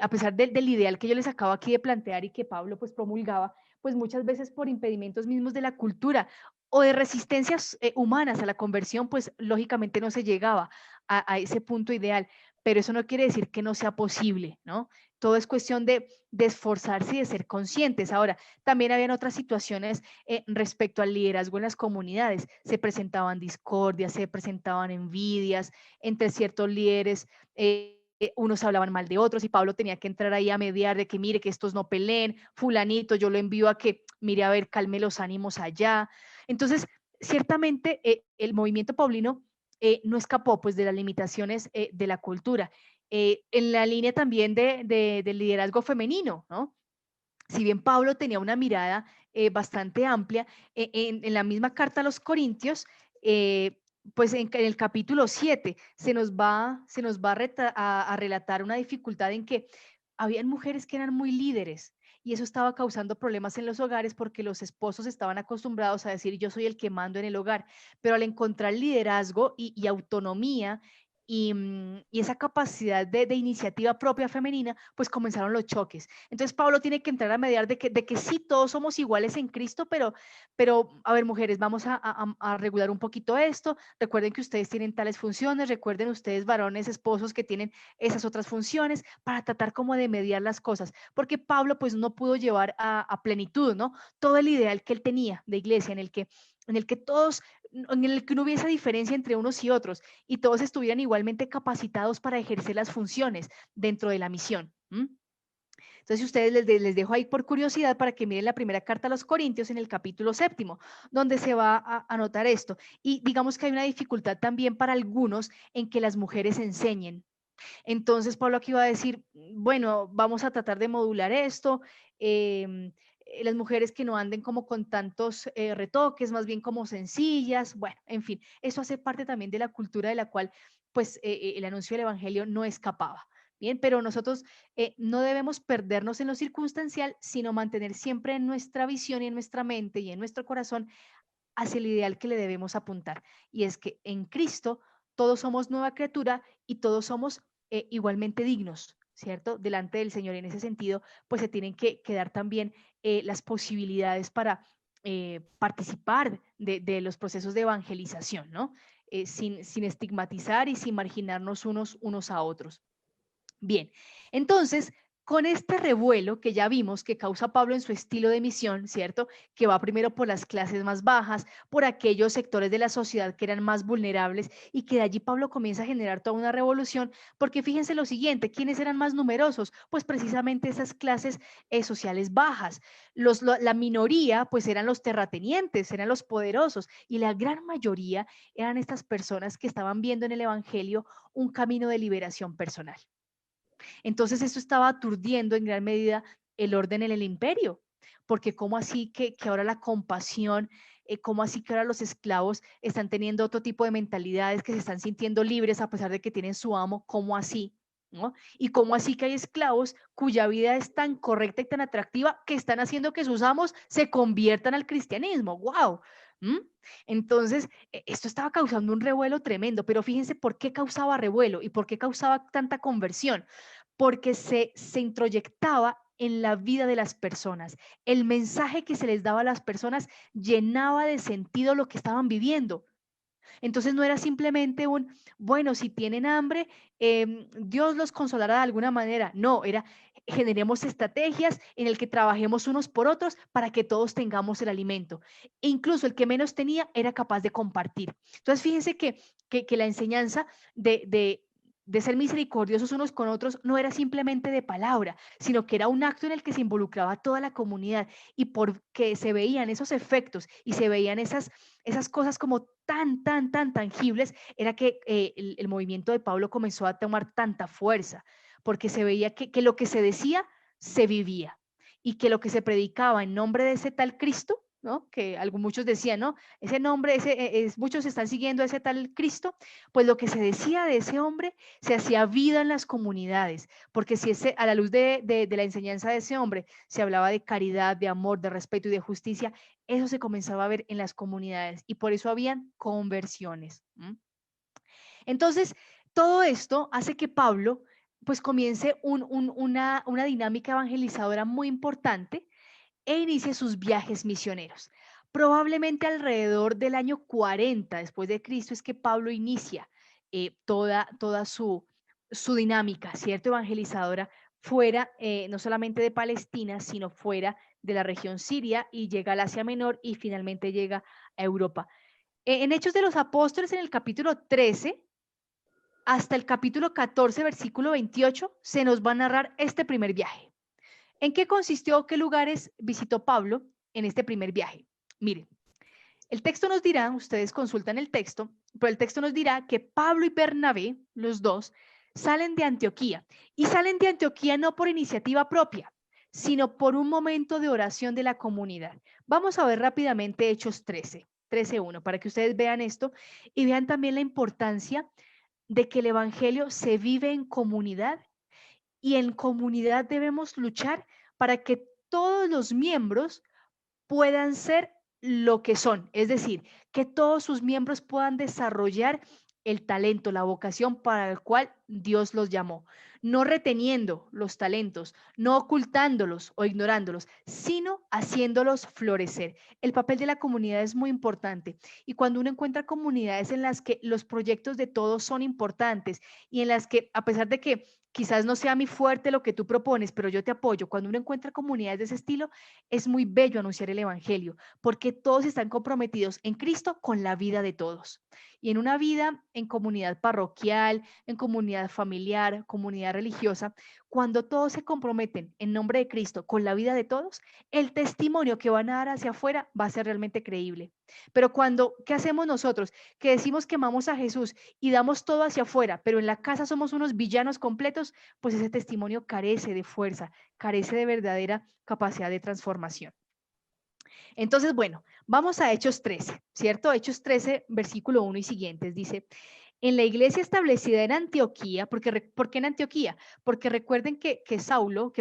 A pesar del ideal que yo les acabo aquí de plantear y que Pablo pues promulgaba, pues muchas veces por impedimentos mismos de la cultura o de resistencias humanas a la conversión, pues lógicamente no se llegaba a ese punto ideal, pero eso no quiere decir que no sea posible, ¿no? Todo es cuestión de esforzarse y de ser conscientes. Ahora, también habían otras situaciones respecto al liderazgo en las comunidades. Se presentaban discordias, se presentaban envidias entre ciertos líderes. Unos hablaban mal de otros y Pablo tenía que entrar ahí a mediar de que mire que estos no peleen, fulanito, yo lo envío a que mire a ver, calme los ánimos allá. Entonces, ciertamente el movimiento paulino no escapó pues de las limitaciones de la cultura. En la línea también del liderazgo femenino, ¿no? Si bien Pablo tenía una mirada bastante amplia, en la misma carta a los Corintios, pues en el capítulo 7 se nos va a relatar una dificultad en que habían mujeres que eran muy líderes y eso estaba causando problemas en los hogares porque los esposos estaban acostumbrados a decir yo soy el que mando en el hogar, pero al encontrar liderazgo y autonomía y esa capacidad de iniciativa propia femenina, pues comenzaron los choques. Entonces Pablo tiene que entrar a mediar de que sí, todos somos iguales en Cristo, pero a ver, mujeres, vamos a regular un poquito esto. Recuerden que ustedes tienen tales funciones, recuerden ustedes, varones, esposos, que tienen esas otras funciones, para tratar como de mediar las cosas, porque Pablo pues no pudo llevar a plenitud, ¿no? Todo el ideal que él tenía de iglesia, en el que todos, en el que no hubiese diferencia entre unos y otros, y todos estuvieran igualmente capacitados para ejercer las funciones dentro de la misión. ¿Mm? Entonces, si ustedes les dejo ahí por curiosidad para que miren la primera carta a los Corintios en el capítulo 7, donde se va a notar esto. Y digamos que hay una dificultad también para algunos en que las mujeres enseñen. Entonces, Pablo aquí va a decir, bueno, vamos a tratar de modular esto. Las mujeres que no anden como con tantos retoques, más bien como sencillas. Bueno, en fin, eso hace parte también de la cultura de la cual, pues, el anuncio del Evangelio no escapaba. Bien, pero nosotros no debemos perdernos en lo circunstancial, sino mantener siempre en nuestra visión y en nuestra mente y en nuestro corazón hacia el ideal que le debemos apuntar. Y es que en Cristo todos somos nueva criatura y todos somos igualmente dignos, ¿cierto? Delante del Señor. Y en ese sentido, pues se tienen que dar también las posibilidades para participar de los procesos de evangelización, ¿no? Sin estigmatizar y sin marginarnos unos a otros. Bien, entonces, con este revuelo que ya vimos que causa Pablo en su estilo de misión, ¿cierto? Que va primero por las clases más bajas, por aquellos sectores de la sociedad que eran más vulnerables y que de allí Pablo comienza a generar toda una revolución, porque fíjense lo siguiente, ¿quiénes eran más numerosos? Pues precisamente esas clases sociales bajas. La minoría, pues eran los terratenientes, eran los poderosos, y la gran mayoría eran estas personas que estaban viendo en el Evangelio un camino de liberación personal. Entonces esto estaba aturdiendo en gran medida el orden en el imperio, porque cómo así que ahora la compasión, cómo así que ahora los esclavos están teniendo otro tipo de mentalidades, que se están sintiendo libres a pesar de que tienen su amo, cómo así, ¿no? Y cómo así que hay esclavos cuya vida es tan correcta y tan atractiva que están haciendo que sus amos se conviertan al cristianismo. ¡Wow! ¿Mm? Entonces, esto estaba causando un revuelo tremendo, pero fíjense por qué causaba revuelo y por qué causaba tanta conversión, porque se introyectaba en la vida de las personas. El mensaje que se les daba a las personas llenaba de sentido lo que estaban viviendo. Entonces no era simplemente bueno, si tienen hambre, Dios los consolará de alguna manera. No, era generemos estrategias en el que trabajemos unos por otros para que todos tengamos el alimento. E incluso el que menos tenía era capaz de compartir. Entonces fíjense que la enseñanza de ser misericordiosos unos con otros no era simplemente de palabra, sino que era un acto en el que se involucraba toda la comunidad, y porque se veían esos efectos y se veían esas cosas como tan tangibles, era que el movimiento de Pablo comenzó a tomar tanta fuerza, porque se veía que lo que se decía se vivía y que lo que se predicaba en nombre de ese tal Cristo, ¿no? Que muchos decían, ¿no? Ese nombre, muchos están siguiendo a ese tal Cristo, pues lo que se decía de ese hombre se hacía vida en las comunidades, porque si a la luz de la enseñanza de ese hombre se hablaba de caridad, de amor, de respeto y de justicia, eso se comenzaba a ver en las comunidades y por eso habían conversiones. Entonces, todo esto hace que Pablo pues comience una dinámica evangelizadora muy importante e inicie sus viajes misioneros. Probablemente alrededor del año 40 después de Cristo es que Pablo inicia toda su dinámica, ¿cierto? Evangelizadora fuera no solamente de Palestina, sino fuera de la región siria y llega al Asia Menor y finalmente llega a Europa. En Hechos de los Apóstoles, en el capítulo 13, hasta el capítulo 14, versículo 28, se nos va a narrar este primer viaje. ¿En qué consistió, qué lugares visitó Pablo en este primer viaje? Miren, el texto nos dirá, ustedes consultan el texto, pero el texto nos dirá que Pablo y Bernabé, los dos, salen de Antioquía. Y salen de Antioquía no por iniciativa propia, sino por un momento de oración de la comunidad. Vamos a ver rápidamente Hechos 13:1, para que ustedes vean esto y vean también la importancia de que el evangelio se vive en comunidad y en comunidad debemos luchar para que todos los miembros puedan ser lo que son, es decir, que todos sus miembros puedan desarrollar el talento, la vocación para el cual Dios los llamó, no reteniendo los talentos, no ocultándolos o ignorándolos, sino haciéndolos florecer. El papel de la comunidad es muy importante y cuando uno encuentra comunidades en las que los proyectos de todos son importantes y en las que, a pesar de que quizás no sea mi fuerte lo que tú propones, pero yo te apoyo, cuando uno encuentra comunidades de ese estilo, es muy bello anunciar el evangelio, porque todos están comprometidos en Cristo con la vida de todos. Y en una vida en comunidad parroquial, en comunidad familiar, comunidad religiosa, cuando todos se comprometen en nombre de Cristo con la vida de todos, el testimonio que van a dar hacia afuera va a ser realmente creíble. Pero ¿qué hacemos nosotros? Que decimos que amamos a Jesús y damos todo hacia afuera, pero en la casa somos unos villanos completos, pues ese testimonio carece de fuerza, carece de verdadera capacidad de transformación. Entonces, bueno, vamos a Hechos 13, ¿cierto? Hechos 13, versículo 1 y siguientes, dice, en la iglesia establecida en Antioquía, ¿por qué en Antioquía? Porque recuerden que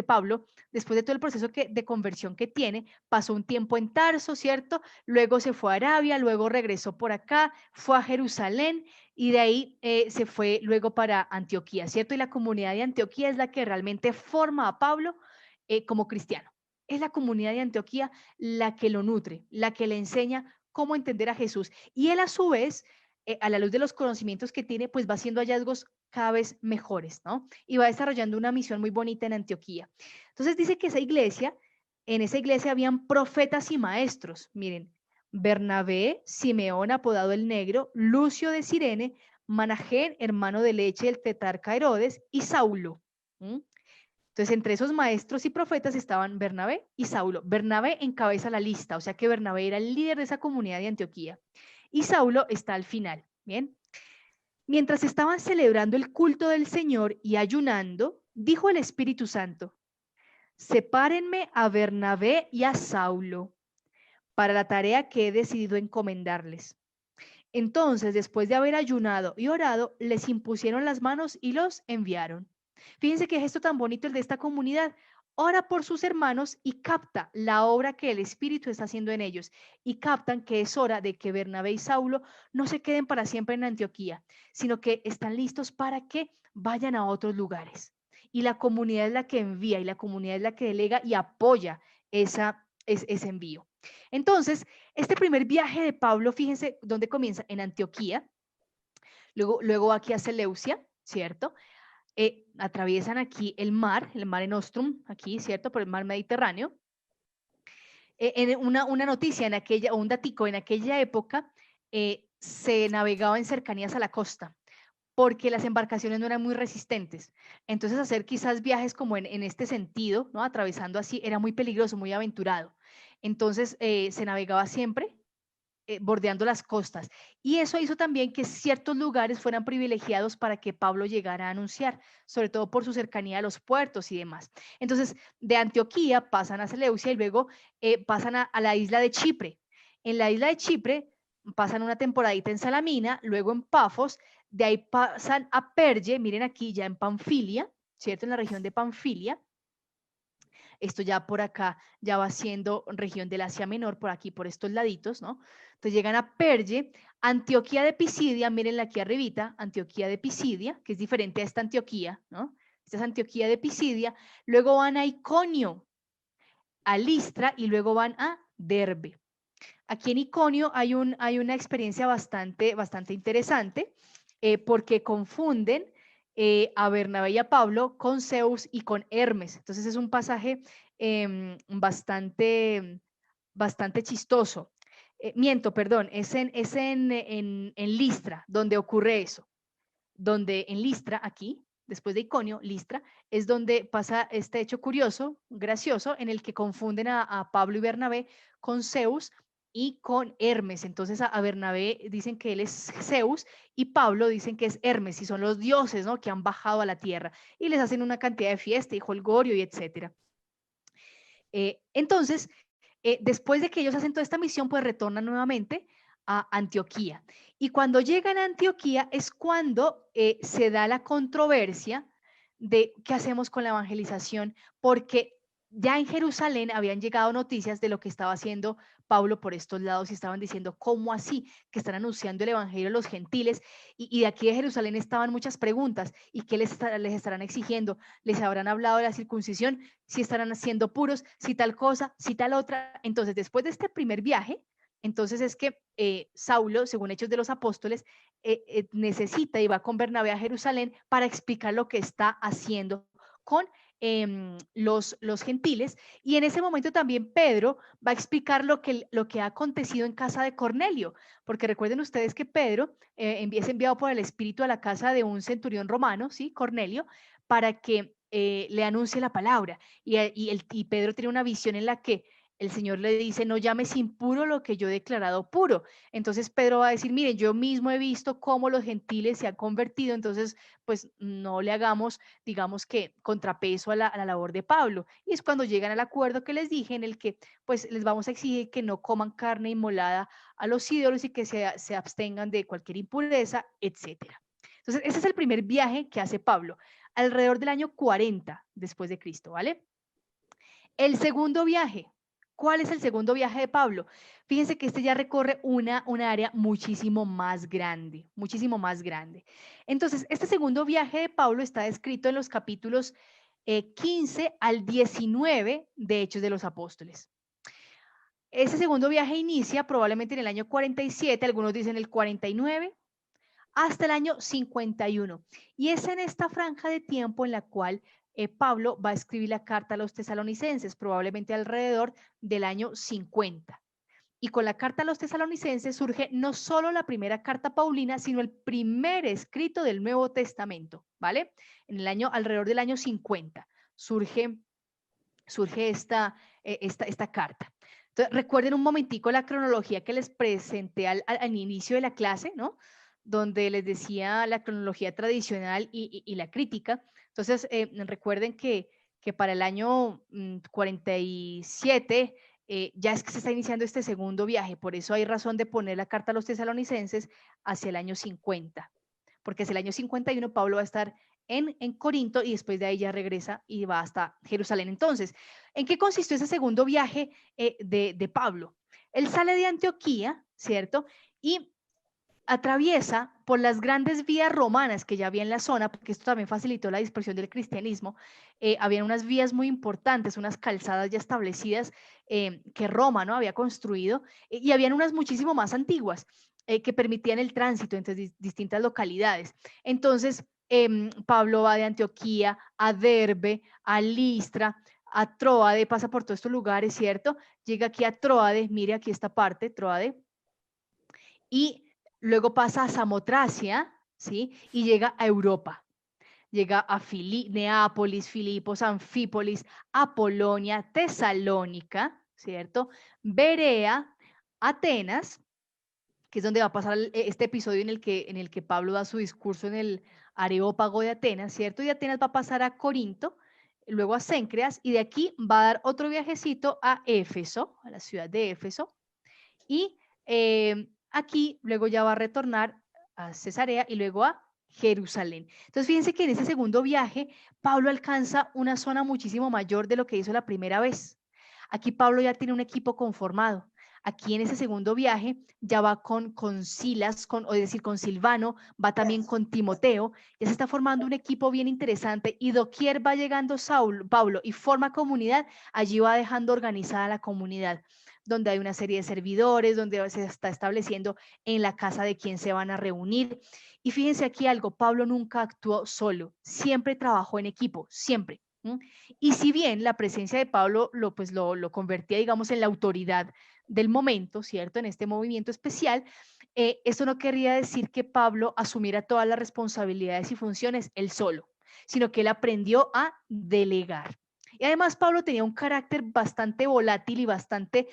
Pablo, después de todo el proceso de conversión que tiene, pasó un tiempo en Tarso, ¿cierto? Luego se fue a Arabia, luego regresó por acá, fue a Jerusalén y de ahí se fue luego para Antioquía, ¿cierto? Y la comunidad de Antioquía es la que realmente forma a Pablo como cristiano. Es la comunidad de Antioquía la que lo nutre, la que le enseña cómo entender a Jesús. Y él a su vez, a la luz de los conocimientos que tiene, pues va haciendo hallazgos cada vez mejores, ¿no? Y va desarrollando una misión muy bonita en Antioquía. Entonces dice que en esa iglesia habían profetas y maestros. Miren, Bernabé, Simeón, apodado el Negro, Lucio de Cirene, Manajén, hermano de leche del tetrarca Herodes, y Saulo. ¿Mm? Entonces, entre esos maestros y profetas estaban Bernabé y Saulo. Bernabé encabeza la lista, o sea que Bernabé era el líder de esa comunidad de Antioquía. Y Saulo está al final, ¿bien? Mientras estaban celebrando el culto del Señor y ayunando, dijo el Espíritu Santo, sepárenme a Bernabé y a Saulo para la tarea que he decidido encomendarles. Entonces, después de haber ayunado y orado, les impusieron las manos y los enviaron. Fíjense qué gesto tan bonito el de esta comunidad. Ora por sus hermanos y capta la obra que el Espíritu está haciendo en ellos. Y captan que es hora de que Bernabé y Saulo no se queden para siempre en Antioquía, sino que están listos para que vayan a otros lugares. Y la comunidad es la que envía y la comunidad es la que delega y apoya ese envío. Entonces, este primer viaje de Pablo, fíjense dónde comienza, en Antioquía, luego aquí a Seleucia, ¿cierto? Atraviesan aquí el Mare Nostrum, aquí, ¿cierto? Por el mar Mediterráneo. En una noticia o un datico, en aquella época se navegaba en cercanías a la costa porque las embarcaciones no eran muy resistentes. Entonces hacer quizás viajes como en este sentido, ¿no? Atravesando así, era muy peligroso, muy aventurado. Entonces se navegaba siempre bordeando las costas. Y eso hizo también que ciertos lugares fueran privilegiados para que Pablo llegara a anunciar, sobre todo por su cercanía a los puertos y demás. Entonces, de Antioquía pasan a Seleucia y luego pasan a la isla de Chipre. En la isla de Chipre pasan una temporadita en Salamina, luego en Pafos, de ahí pasan a Perge, miren aquí ya en Panfilia, ¿cierto? En la región de Panfilia. Esto ya por acá ya va siendo región del Asia Menor, por aquí, por estos laditos, ¿no? Entonces llegan a Perge, Antioquía de Pisidia, mírenla aquí arribita, Antioquía de Pisidia, que es diferente a esta Antioquía, ¿no? Esta es Antioquía de Pisidia. Luego van a Iconio, a Listra y luego van a Derbe. Aquí en Iconio hay una experiencia bastante interesante porque confunden a Bernabé y a Pablo con Zeus y con Hermes. Entonces es un pasaje bastante chistoso. Miento, perdón, en Listra donde ocurre eso, donde en Listra, aquí, después de Iconio, Listra, es donde pasa este hecho curioso, gracioso, en el que confunden a Pablo y Bernabé con Zeus y con Hermes. Entonces a Bernabé dicen que él es Zeus y Pablo dicen que es Hermes y son los dioses, ¿no? Que han bajado a la tierra y les hacen una cantidad de fiesta y jolgorio y etcétera. Entonces, después de que ellos hacen toda esta misión, pues retornan nuevamente a Antioquía. Y cuando llegan a Antioquía es cuando se da la controversia de qué hacemos con la evangelización, porque ya en Jerusalén habían llegado noticias de lo que estaba haciendo Pablo por estos lados y estaban diciendo, ¿cómo así? Que están anunciando el evangelio a los gentiles y de aquí de Jerusalén estaban muchas preguntas y qué les estarán exigiendo, les habrán hablado de la circuncisión, si estarán haciendo puros, si tal cosa, si tal otra. Entonces, después de este primer viaje, entonces es que Saulo, según Hechos de los Apóstoles, necesita y va con Bernabé a Jerusalén para explicar lo que está haciendo con los gentiles. Y en ese momento también Pedro va a explicar lo que ha acontecido en casa de Cornelio, porque recuerden ustedes que Pedro es enviado por el Espíritu a la casa de un centurión romano, ¿sí? Cornelio, para que le anuncie la palabra. Y Pedro tiene una visión en la que el Señor le dice, no llames impuro lo que yo he declarado puro. Entonces Pedro va a decir, miren, yo mismo he visto cómo los gentiles se han convertido, entonces pues no le hagamos, digamos que, contrapeso a la labor de Pablo. Y es cuando llegan al acuerdo que les dije, en el que pues les vamos a exigir que no coman carne inmolada a los ídolos y que se abstengan de cualquier impureza, etcétera. Entonces, ese es el primer viaje que hace Pablo, alrededor del año 40 después de Cristo, ¿vale? El segundo viaje. ¿Cuál es el segundo viaje de Pablo? Fíjense que este ya recorre una área muchísimo más grande, muchísimo más grande. Entonces, este segundo viaje de Pablo está descrito en los capítulos 15 al 19 de Hechos de los Apóstoles. Ese segundo viaje inicia probablemente en el año 47, algunos dicen el 49, hasta el año 51. Y es en esta franja de tiempo en la cual Pablo va a escribir la carta a los tesalonicenses, probablemente alrededor del año 50. Y con la carta a los tesalonicenses surge no solo la primera carta paulina, sino el primer escrito del Nuevo Testamento, ¿vale? En el año, alrededor del año 50, surge esta carta. Entonces, recuerden un momentico la cronología que les presenté al inicio de la clase, ¿no? Donde les decía la cronología tradicional y la crítica. Entonces, recuerden que para el año 47 ya es que se está iniciando este segundo viaje, por eso hay razón de poner la carta a los tesalonicenses hacia el año 50, porque hacia el año 51 Pablo va a estar en Corinto y después de ahí ya regresa y va hasta Jerusalén. Entonces, ¿en qué consistió ese segundo viaje de Pablo? Él sale de Antioquía, ¿cierto? Y atraviesa por las grandes vías romanas que ya había en la zona, porque esto también facilitó la dispersión del cristianismo. Habían unas vías muy importantes, unas calzadas ya establecidas que Roma, ¿no?, había construido, y habían unas muchísimo más antiguas que permitían el tránsito entre distintas localidades. Entonces, Pablo va de Antioquía a Derbe, a Listra, a Tróade, pasa por todos estos lugares, ¿cierto? Llega aquí a Tróade, mire aquí esta parte, Tróade, y luego pasa a Samotracia, ¿sí? Y llega a Europa. Llega a Neápolis, Filipos, Anfípolis, Apolonia, Tesalónica, ¿cierto? Berea, Atenas, que es donde va a pasar este episodio en el que Pablo da su discurso en el Areópago de Atenas, ¿cierto? Y de Atenas va a pasar a Corinto, luego a Cencreas, y de aquí va a dar otro viajecito a Éfeso, a la ciudad de Éfeso, y aquí luego ya va a retornar a Cesarea y luego a Jerusalén. Entonces, fíjense que en ese segundo viaje, Pablo alcanza una zona muchísimo mayor de lo que hizo la primera vez. Aquí Pablo ya tiene un equipo conformado. Aquí en ese segundo viaje ya va con Silas, es decir, con Silvano, va también con Timoteo, ya se está formando un equipo bien interesante y doquier va llegando Pablo y forma comunidad, allí va dejando organizada la comunidad, donde hay una serie de servidores, donde se está estableciendo en la casa de quien se van a reunir. Y fíjense aquí algo, Pablo nunca actuó solo, siempre trabajó en equipo, siempre. Y si bien la presencia de Pablo lo convertía, digamos, en la autoridad del momento, ¿cierto? En este movimiento especial, esto no querría decir que Pablo asumiera todas las responsabilidades y funciones él solo, sino que él aprendió a delegar. Y además Pablo tenía un carácter bastante volátil y bastante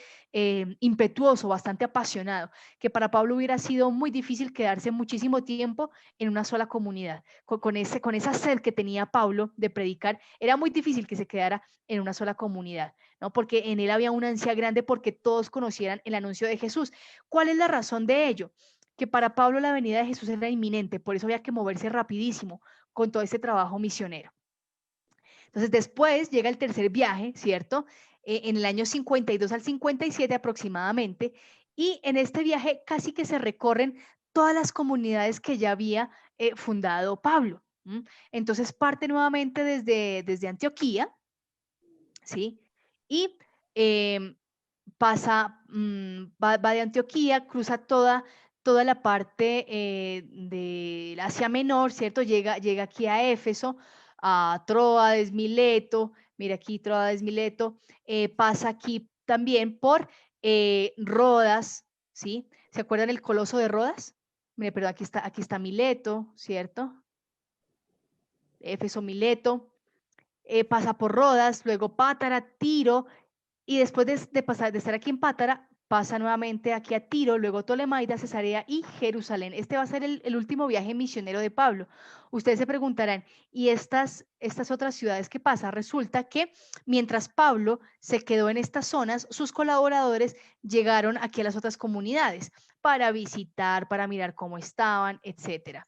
impetuoso, bastante apasionado, que para Pablo hubiera sido muy difícil quedarse muchísimo tiempo en una sola comunidad. Con esa sed que tenía Pablo de predicar, era muy difícil que se quedara en una sola comunidad, ¿no? Porque en él había una ansia grande porque todos conocieran el anuncio de Jesús. ¿Cuál es la razón de ello? Que para Pablo la venida de Jesús era inminente, por eso había que moverse rapidísimo con todo ese trabajo misionero. Entonces después llega el tercer viaje, ¿cierto? En el año 52 al 57 aproximadamente, y en este viaje casi que se recorren todas las comunidades que ya había fundado Pablo. Entonces parte nuevamente desde Antioquía, ¿sí? Y eh, va de Antioquía, cruza toda la parte de Asia Menor, ¿cierto? Llega aquí a Éfeso, a Tróades, Mileto, mira aquí Tróades, Mileto, pasa aquí también por Rodas, ¿sí? ¿Se acuerdan el Coloso de Rodas? Mire, pero aquí está Mileto, ¿cierto? Éfeso, Mileto, pasa por Rodas, luego Pátara, Tiro, y después de estar aquí en Pátara, pasa nuevamente aquí a Tiro, luego Tolemaida, Cesarea y Jerusalén. Este va a ser el último viaje misionero de Pablo. Ustedes se preguntarán, ¿y estas otras ciudades qué pasa? Resulta que mientras Pablo se quedó en estas zonas, sus colaboradores llegaron aquí a las otras comunidades para visitar, para mirar cómo estaban, etcétera.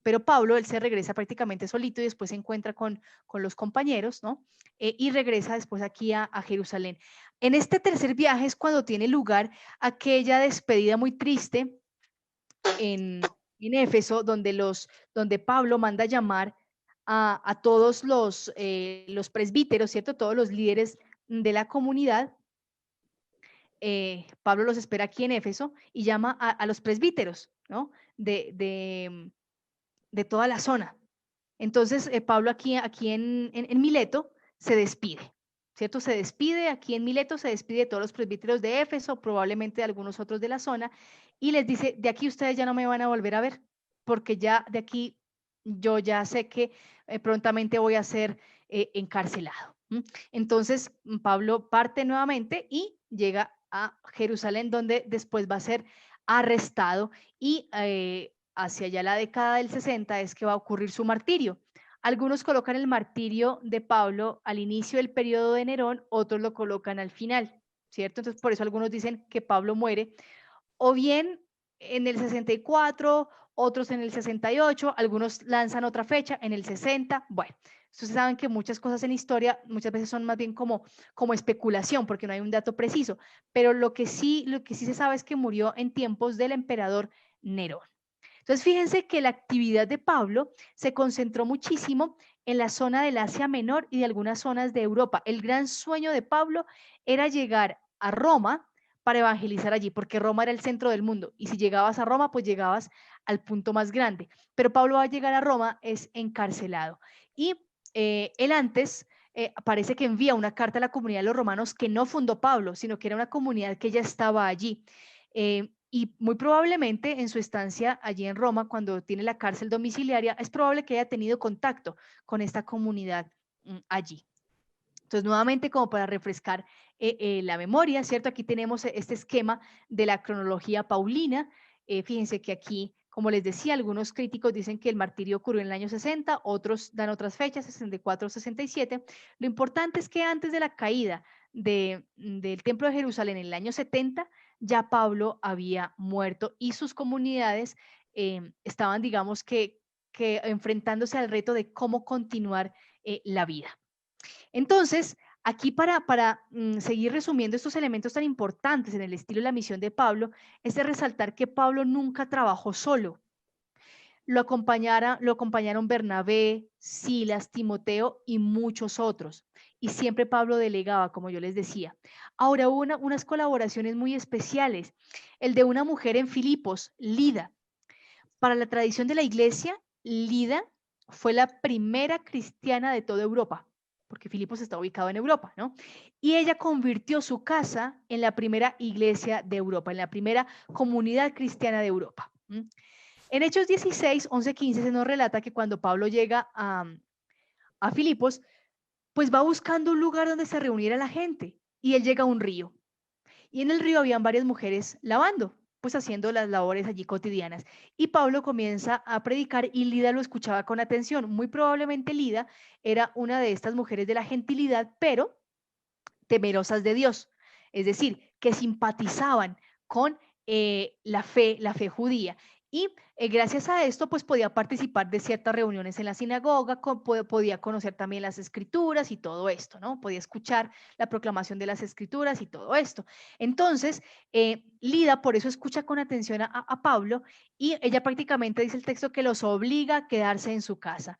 Pero Pablo, él se regresa prácticamente solito y después se encuentra con los compañeros, ¿no? Y regresa después aquí a Jerusalén. En este tercer viaje es cuando tiene lugar aquella despedida muy triste en Éfeso, donde Pablo manda llamar a todos los presbíteros, ¿cierto? Todos los líderes de la comunidad. Pablo los espera aquí en Éfeso y llama a los presbíteros, ¿no? De toda la zona. Entonces, Pablo aquí en Mileto se despide, ¿cierto? Se despide aquí en Mileto, se despide de todos los presbíteros de Éfeso, probablemente de algunos otros de la zona, y les dice, de aquí ustedes ya no me van a volver a ver, porque ya de aquí yo ya sé que prontamente voy a ser encarcelado. Entonces, Pablo parte nuevamente y llega a Jerusalén, donde después va a ser arrestado y hacia allá la década del 60 es que va a ocurrir su martirio. Algunos colocan el martirio de Pablo al inicio del periodo de Nerón, otros lo colocan al final, ¿cierto? Entonces, por eso algunos dicen que Pablo muere o bien en el 64, otros en el 68, algunos lanzan otra fecha en el 60. Bueno, ustedes saben que muchas cosas en historia muchas veces son más bien como especulación, porque no hay un dato preciso, pero lo que sí se sabe es que murió en tiempos del emperador Nerón. Entonces, fíjense que la actividad de Pablo se concentró muchísimo en la zona del Asia Menor y de algunas zonas de Europa. El gran sueño de Pablo era llegar a Roma para evangelizar allí, porque Roma era el centro del mundo y si llegabas a Roma, pues llegabas al punto más grande. Pero Pablo va a llegar a Roma es encarcelado y él antes parece que envía una carta a la comunidad de los romanos que no fundó Pablo, sino que era una comunidad que ya estaba allí. Y muy probablemente en su estancia allí en Roma, cuando tiene la cárcel domiciliaria, es probable que haya tenido contacto con esta comunidad allí. Entonces, nuevamente, como para refrescar la memoria, ¿cierto? Aquí tenemos este esquema de la cronología paulina. Fíjense que aquí, como les decía, algunos críticos dicen que el martirio ocurrió en el año 60, otros dan otras fechas, 64, 67. Lo importante es que antes de la caída del Templo de Jerusalén en el año 70, ya Pablo había muerto y sus comunidades estaban, digamos que enfrentándose al reto de cómo continuar la vida. Entonces, aquí para seguir resumiendo estos elementos tan importantes en el estilo y la misión de Pablo, es de resaltar que Pablo nunca trabajó solo. Lo acompañaron Bernabé, Silas, Timoteo y muchos otros. Y siempre Pablo delegaba, como yo les decía. Ahora hubo unas colaboraciones muy especiales. El de una mujer en Filipos, Lida. Para la tradición de la iglesia, Lida fue la primera cristiana de toda Europa, porque Filipos está ubicado en Europa, ¿no? Y ella convirtió su casa en la primera iglesia de Europa, en la primera comunidad cristiana de Europa. En Hechos 16, 11, 15 se nos relata que cuando Pablo llega a Filipos, pues va buscando un lugar donde se reuniera la gente y él llega a un río. Y en el río habían varias mujeres lavando, pues haciendo las labores allí cotidianas. Y Pablo comienza a predicar y Lida lo escuchaba con atención. Muy probablemente Lida era una de estas mujeres de la gentilidad, pero temerosas de Dios, es decir, que simpatizaban con la fe judía. Y gracias a esto, pues podía participar de ciertas reuniones en la sinagoga, podía conocer también las escrituras y todo esto, ¿no? Podía escuchar la proclamación de las escrituras y todo esto. Entonces, Lida por eso escucha con atención a Pablo y ella prácticamente dice el texto que los obliga a quedarse en su casa.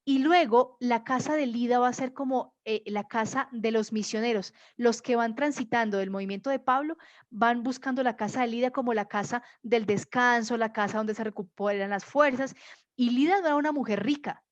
Y luego la casa de Lida va a ser como la casa de los misioneros. Los que van transitando del movimiento de Pablo van buscando la casa de Lida como la casa del descanso, la casa donde se recuperan las fuerzas. Y Lida no era una mujer rica,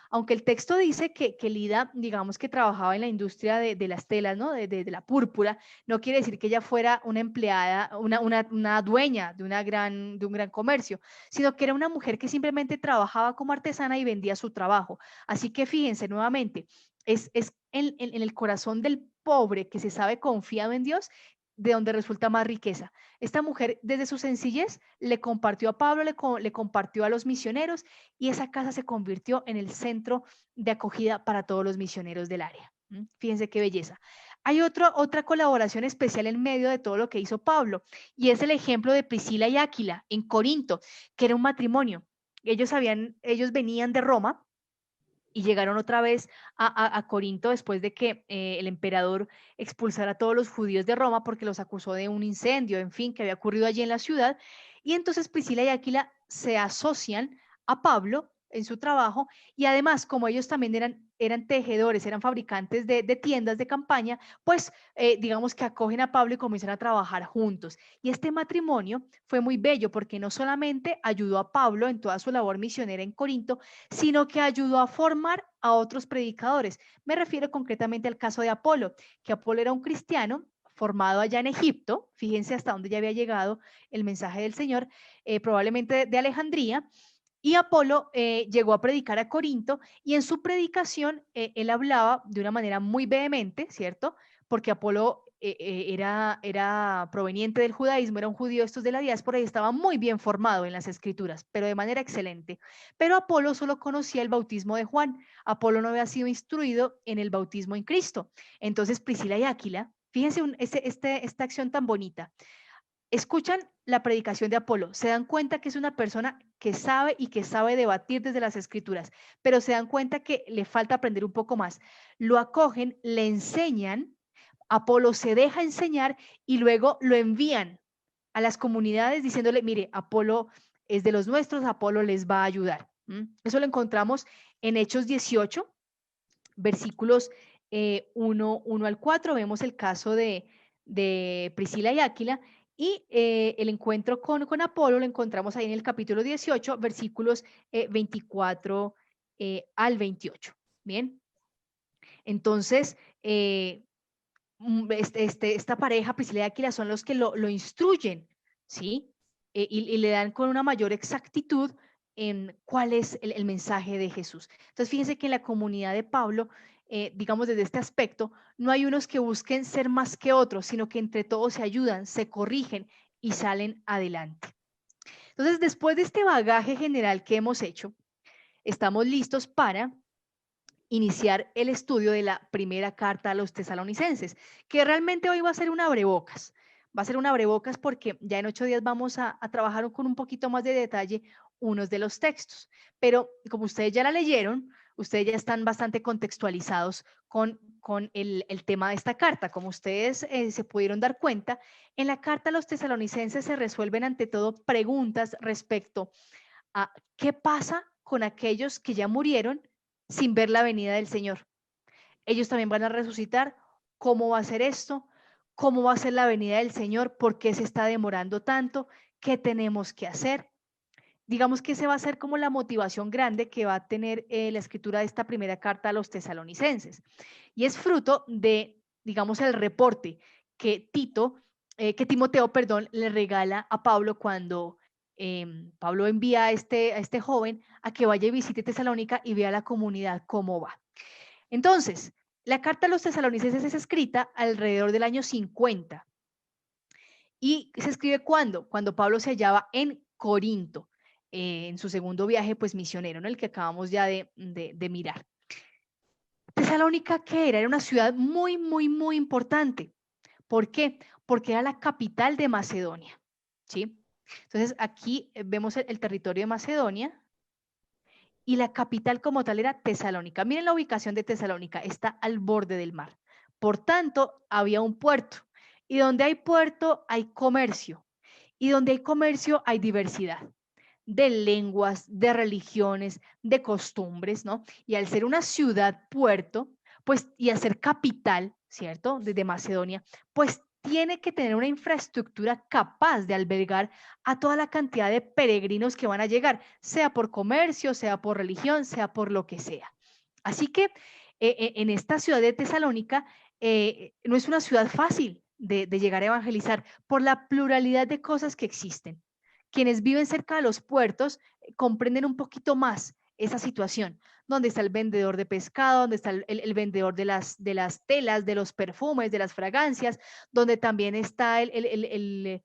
aunque el texto dice que Lida, digamos que trabajaba en la industria de las telas, ¿no? De la púrpura, no quiere decir que ella fuera una empleada, una dueña de un gran comercio, sino que era una mujer que simplemente trabajaba como artesana y vendía su trabajo. Así que fíjense nuevamente, es en el corazón del pobre que se sabe confiado en Dios, de donde resulta más riqueza. Esta mujer, desde su sencillez, le compartió a Pablo, le compartió a los misioneros y esa casa se convirtió en el centro de acogida para todos los misioneros del área. Fíjense qué belleza. Hay otra colaboración especial en medio de todo lo que hizo Pablo y es el ejemplo de Priscila y Áquila en Corinto, que era un matrimonio. Ellos venían de Roma y llegaron otra vez a Corinto después de que el emperador expulsara a todos los judíos de Roma porque los acusó de un incendio, en fin, que había ocurrido allí en la ciudad. Y entonces Priscila y Aquila se asocian a Pablo en su trabajo y además como ellos también eran tejedores, eran fabricantes de tiendas de campaña, pues digamos que acogen a Pablo y comienzan a trabajar juntos. Y este matrimonio fue muy bello porque no solamente ayudó a Pablo en toda su labor misionera en Corinto, sino que ayudó a formar a otros predicadores. Me refiero concretamente al caso de Apolo, que Apolo era un cristiano formado allá en Egipto, fíjense hasta dónde ya había llegado el mensaje del Señor, probablemente de Alejandría, y Apolo llegó a predicar a Corinto y en su predicación él hablaba de una manera muy vehemente, ¿cierto? Porque Apolo era proveniente del judaísmo, era un judío estos de la diáspora y estaba muy bien formado en las escrituras, pero de manera excelente. Pero Apolo solo conocía el bautismo de Juan. Apolo no había sido instruido en el bautismo en Cristo. Entonces Priscila y Áquila, fíjense esta acción tan bonita. Escuchan la predicación de Apolo, se dan cuenta que es una persona que sabe y que sabe debatir desde las escrituras, pero se dan cuenta que le falta aprender un poco más. Lo acogen, le enseñan, Apolo se deja enseñar y luego lo envían a las comunidades diciéndole, mire, Apolo es de los nuestros, Apolo les va a ayudar. Eso lo encontramos en Hechos 18, versículos 1 al 4. Vemos el caso de Priscila y Áquila y el encuentro con Apolo lo encontramos ahí en el capítulo 18, versículos 24 al 28. Bien, entonces, esta pareja, Priscila y Áquila, son los que lo instruyen, ¿sí? Y le dan con una mayor exactitud en cuál es el mensaje de Jesús. Entonces, fíjense que en la comunidad de Pablo digamos desde este aspecto, no hay unos que busquen ser más que otros, sino que entre todos se ayudan, se corrigen y salen adelante. Entonces, después de este bagaje general que hemos hecho, estamos listos para iniciar el estudio de la primera carta a los tesalonicenses, que realmente hoy va a ser un abrebocas. Va a ser un abrebocas porque ya en 8 días vamos a trabajar con un poquito más de detalle unos de los textos. Pero como ustedes ya la leyeron, ustedes ya están bastante contextualizados con el tema de esta carta. Como ustedes se pudieron dar cuenta, en la carta a los tesalonicenses se resuelven ante todo preguntas respecto a qué pasa con aquellos que ya murieron sin ver la venida del Señor. Ellos también van a resucitar. ¿Cómo va a ser esto? ¿Cómo va a ser la venida del Señor? ¿Por qué se está demorando tanto? ¿Qué tenemos que hacer? Digamos que ese va a ser como la motivación grande que va a tener la escritura de esta primera carta a los tesalonicenses. Y es fruto de, digamos, el reporte que Timoteo, perdón, le regala a Pablo cuando Pablo envía a este joven a que vaya y visite Tesalónica y vea la comunidad cómo va. Entonces, la carta a los tesalonicenses es escrita alrededor del año 50. ¿Y se escribe cuándo? Cuando Pablo se hallaba en Corinto, en su segundo viaje pues misionero, ¿no? El que acabamos ya de mirar. Tesalónica, ¿qué era? Era una ciudad muy, muy, muy importante. ¿Por qué? Porque era la capital de Macedonia, ¿sí? Entonces aquí vemos el territorio de Macedonia y la capital como tal era Tesalónica. Miren la ubicación de Tesalónica, está al borde del mar. Por tanto, había un puerto y donde hay puerto hay comercio y donde hay comercio hay diversidad de lenguas, de religiones, de costumbres, ¿no? Y al ser una ciudad puerto, pues, y al ser capital, ¿cierto? Desde Macedonia, pues tiene que tener una infraestructura capaz de albergar a toda la cantidad de peregrinos que van a llegar, sea por comercio, sea por religión, sea por lo que sea. Así que en esta ciudad de Tesalónica no es una ciudad fácil de llegar a evangelizar por la pluralidad de cosas que existen. Quienes viven cerca de los puertos comprenden un poquito más esa situación, donde está el vendedor de pescado, donde está el vendedor de las telas, de los perfumes, de las fragancias, donde también está el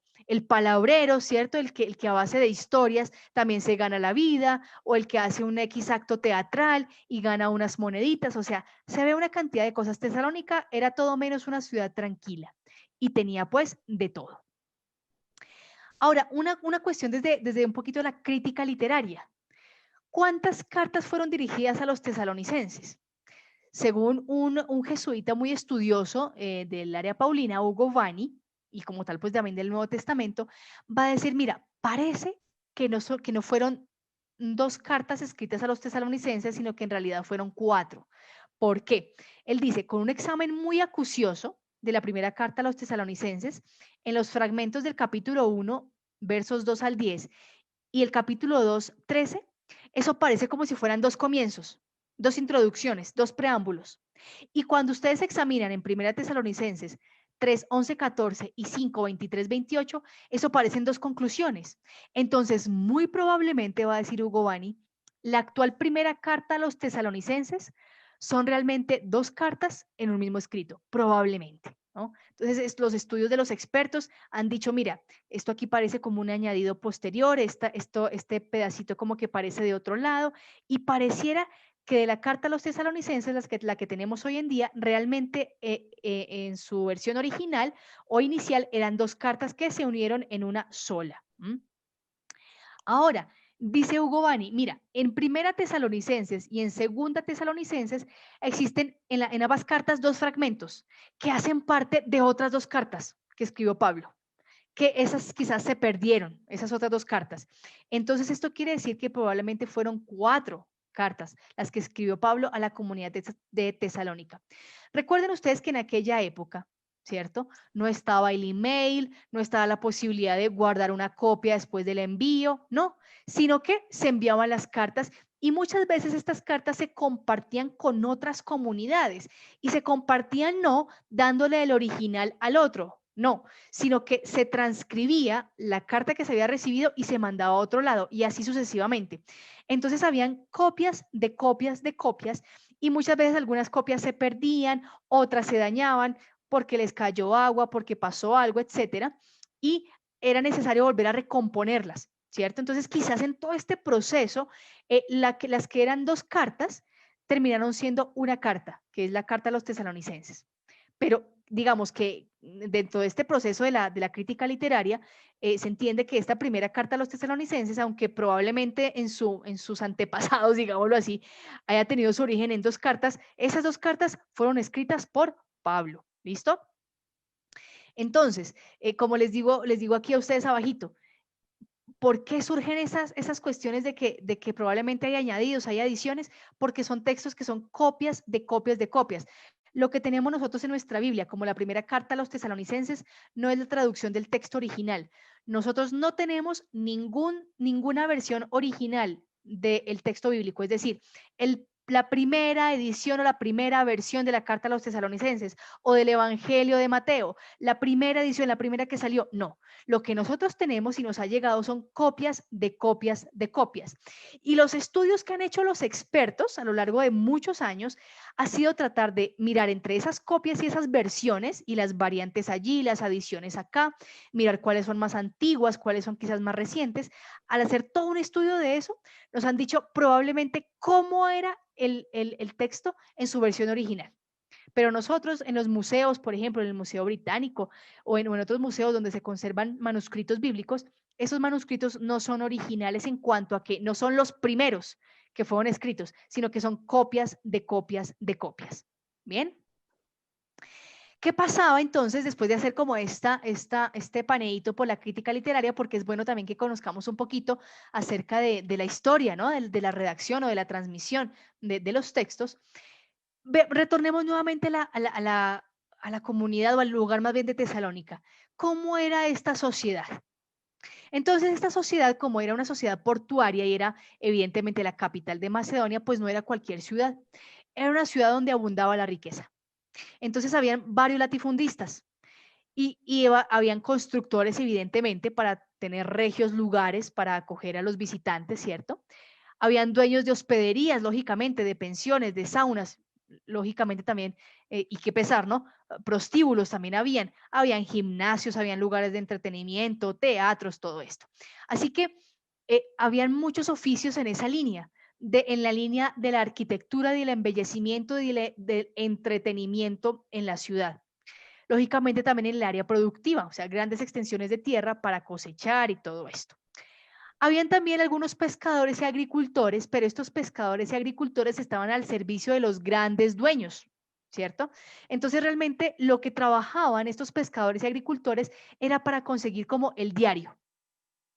palabrero, ¿cierto? El que a base de historias también se gana la vida, o el que hace un X acto teatral y gana unas moneditas, o sea, se ve una cantidad de cosas. Tesalónica era todo menos una ciudad tranquila y tenía pues de todo. Ahora, una cuestión desde un poquito la crítica literaria. ¿Cuántas cartas fueron dirigidas a los tesalonicenses? Según un jesuita muy estudioso del área paulina, Hugo Vani, y como tal pues también del Nuevo Testamento, va a decir, mira, parece que no fueron 2 cartas escritas a los tesalonicenses, sino que en realidad fueron 4. ¿Por qué? Él dice, con un examen muy acucioso de la primera carta a los tesalonicenses, en los fragmentos del capítulo 1, versos 2 al 10, y el capítulo 2, 13, eso parece como si fueran 2 comienzos, 2 introducciones, 2 preámbulos. Y cuando ustedes examinan en Primera Tesalonicenses 3, 11, 14 y 5, 23, 28, eso parecen 2 conclusiones. Entonces, muy probablemente, va a decir Hugo Bani, la actual primera carta a los tesalonicenses son realmente 2 cartas en un mismo escrito, probablemente, ¿no? Entonces, los estudios de los expertos han dicho, mira, esto aquí parece como un añadido posterior, este pedacito como que parece de otro lado, y pareciera que de la carta a los tesalonicenses, la que tenemos hoy en día, realmente en su versión original o inicial eran 2 cartas que se unieron en una sola. Ahora, dice Hugo Bani, mira, en Primera Tesalonicenses y en Segunda Tesalonicenses existen en ambas cartas 2 fragmentos que hacen parte de otras 2 cartas que escribió Pablo, que esas quizás se perdieron, esas otras 2 cartas. Entonces, esto quiere decir que probablemente fueron 4 cartas las que escribió Pablo a la comunidad de Tesalónica. Recuerden ustedes que en aquella época, ¿cierto? No estaba el email, no estaba la posibilidad de guardar una copia después del envío, no, sino que se enviaban las cartas y muchas veces estas cartas se compartían con otras comunidades y se compartían no dándole el original al otro, no, sino que se transcribía la carta que se había recibido y se mandaba a otro lado y así sucesivamente. Entonces habían copias de copias de copias y muchas veces algunas copias se perdían, otras se dañaban porque les cayó agua, porque pasó algo, etcétera, y era necesario volver a recomponerlas, ¿cierto? Entonces, quizás en todo este proceso, las que eran dos cartas terminaron siendo una carta, que es la carta a los tesalonicenses. Pero digamos que dentro de este proceso de la crítica literaria, se entiende que esta primera carta a los tesalonicenses, aunque probablemente en sus antepasados, digámoslo así, haya tenido su origen en dos cartas, esas dos cartas fueron escritas por Pablo. ¿Listo? Entonces, como les digo aquí a ustedes abajito, ¿por qué surgen esas cuestiones de que probablemente hay añadidos, hay adiciones? Porque son textos que son copias de copias de copias. Lo que tenemos nosotros en nuestra Biblia, como la primera carta a los tesalonicenses, no es la traducción del texto original. Nosotros no tenemos ninguna versión original del texto bíblico, es decir, la primera edición o la primera versión de la carta a los tesalonicenses o del Evangelio de Mateo, la primera edición, la primera que salió, no. Lo que nosotros tenemos y nos ha llegado son copias de copias de copias. Y los estudios que han hecho los expertos a lo largo de muchos años ha sido tratar de mirar entre esas copias y esas versiones y las variantes allí, las adiciones acá, mirar cuáles son más antiguas, cuáles son quizás más recientes. Al hacer todo un estudio de eso, nos han dicho probablemente cómo era el texto en su versión original. Pero nosotros en los museos, por ejemplo, en el Museo Británico o en otros museos donde se conservan manuscritos bíblicos, esos manuscritos no son originales en cuanto a que no son los primeros que fueron escritos, sino que son copias de copias de copias. ¿Bien? ¿Qué pasaba entonces después de hacer como este paneíto por la crítica literaria? Porque es bueno también que conozcamos un poquito acerca de la historia, ¿no? De la redacción o de la transmisión de los textos. Retornemos nuevamente a la comunidad o al lugar más bien de Tesalónica. ¿Cómo era esta sociedad? Entonces, esta sociedad, como era una sociedad portuaria y era evidentemente la capital de Macedonia, pues no era cualquier ciudad. Era una ciudad donde abundaba la riqueza. Entonces, habían varios latifundistas y habían constructores, evidentemente, para tener regios lugares para acoger a los visitantes, ¿cierto? Habían dueños de hospederías, lógicamente, de pensiones, de saunas, lógicamente también, y qué pesar, ¿no? Prostíbulos también habían gimnasios, habían lugares de entretenimiento, teatros, todo esto. Así que habían muchos oficios en esa línea, en la línea de la arquitectura, del embellecimiento y del entretenimiento en la ciudad. Lógicamente también en el área productiva, o sea, grandes extensiones de tierra para cosechar y todo esto. Habían también algunos pescadores y agricultores, pero estos pescadores y agricultores estaban al servicio de los grandes dueños, ¿cierto? Entonces realmente lo que trabajaban estos pescadores y agricultores era para conseguir como el diario,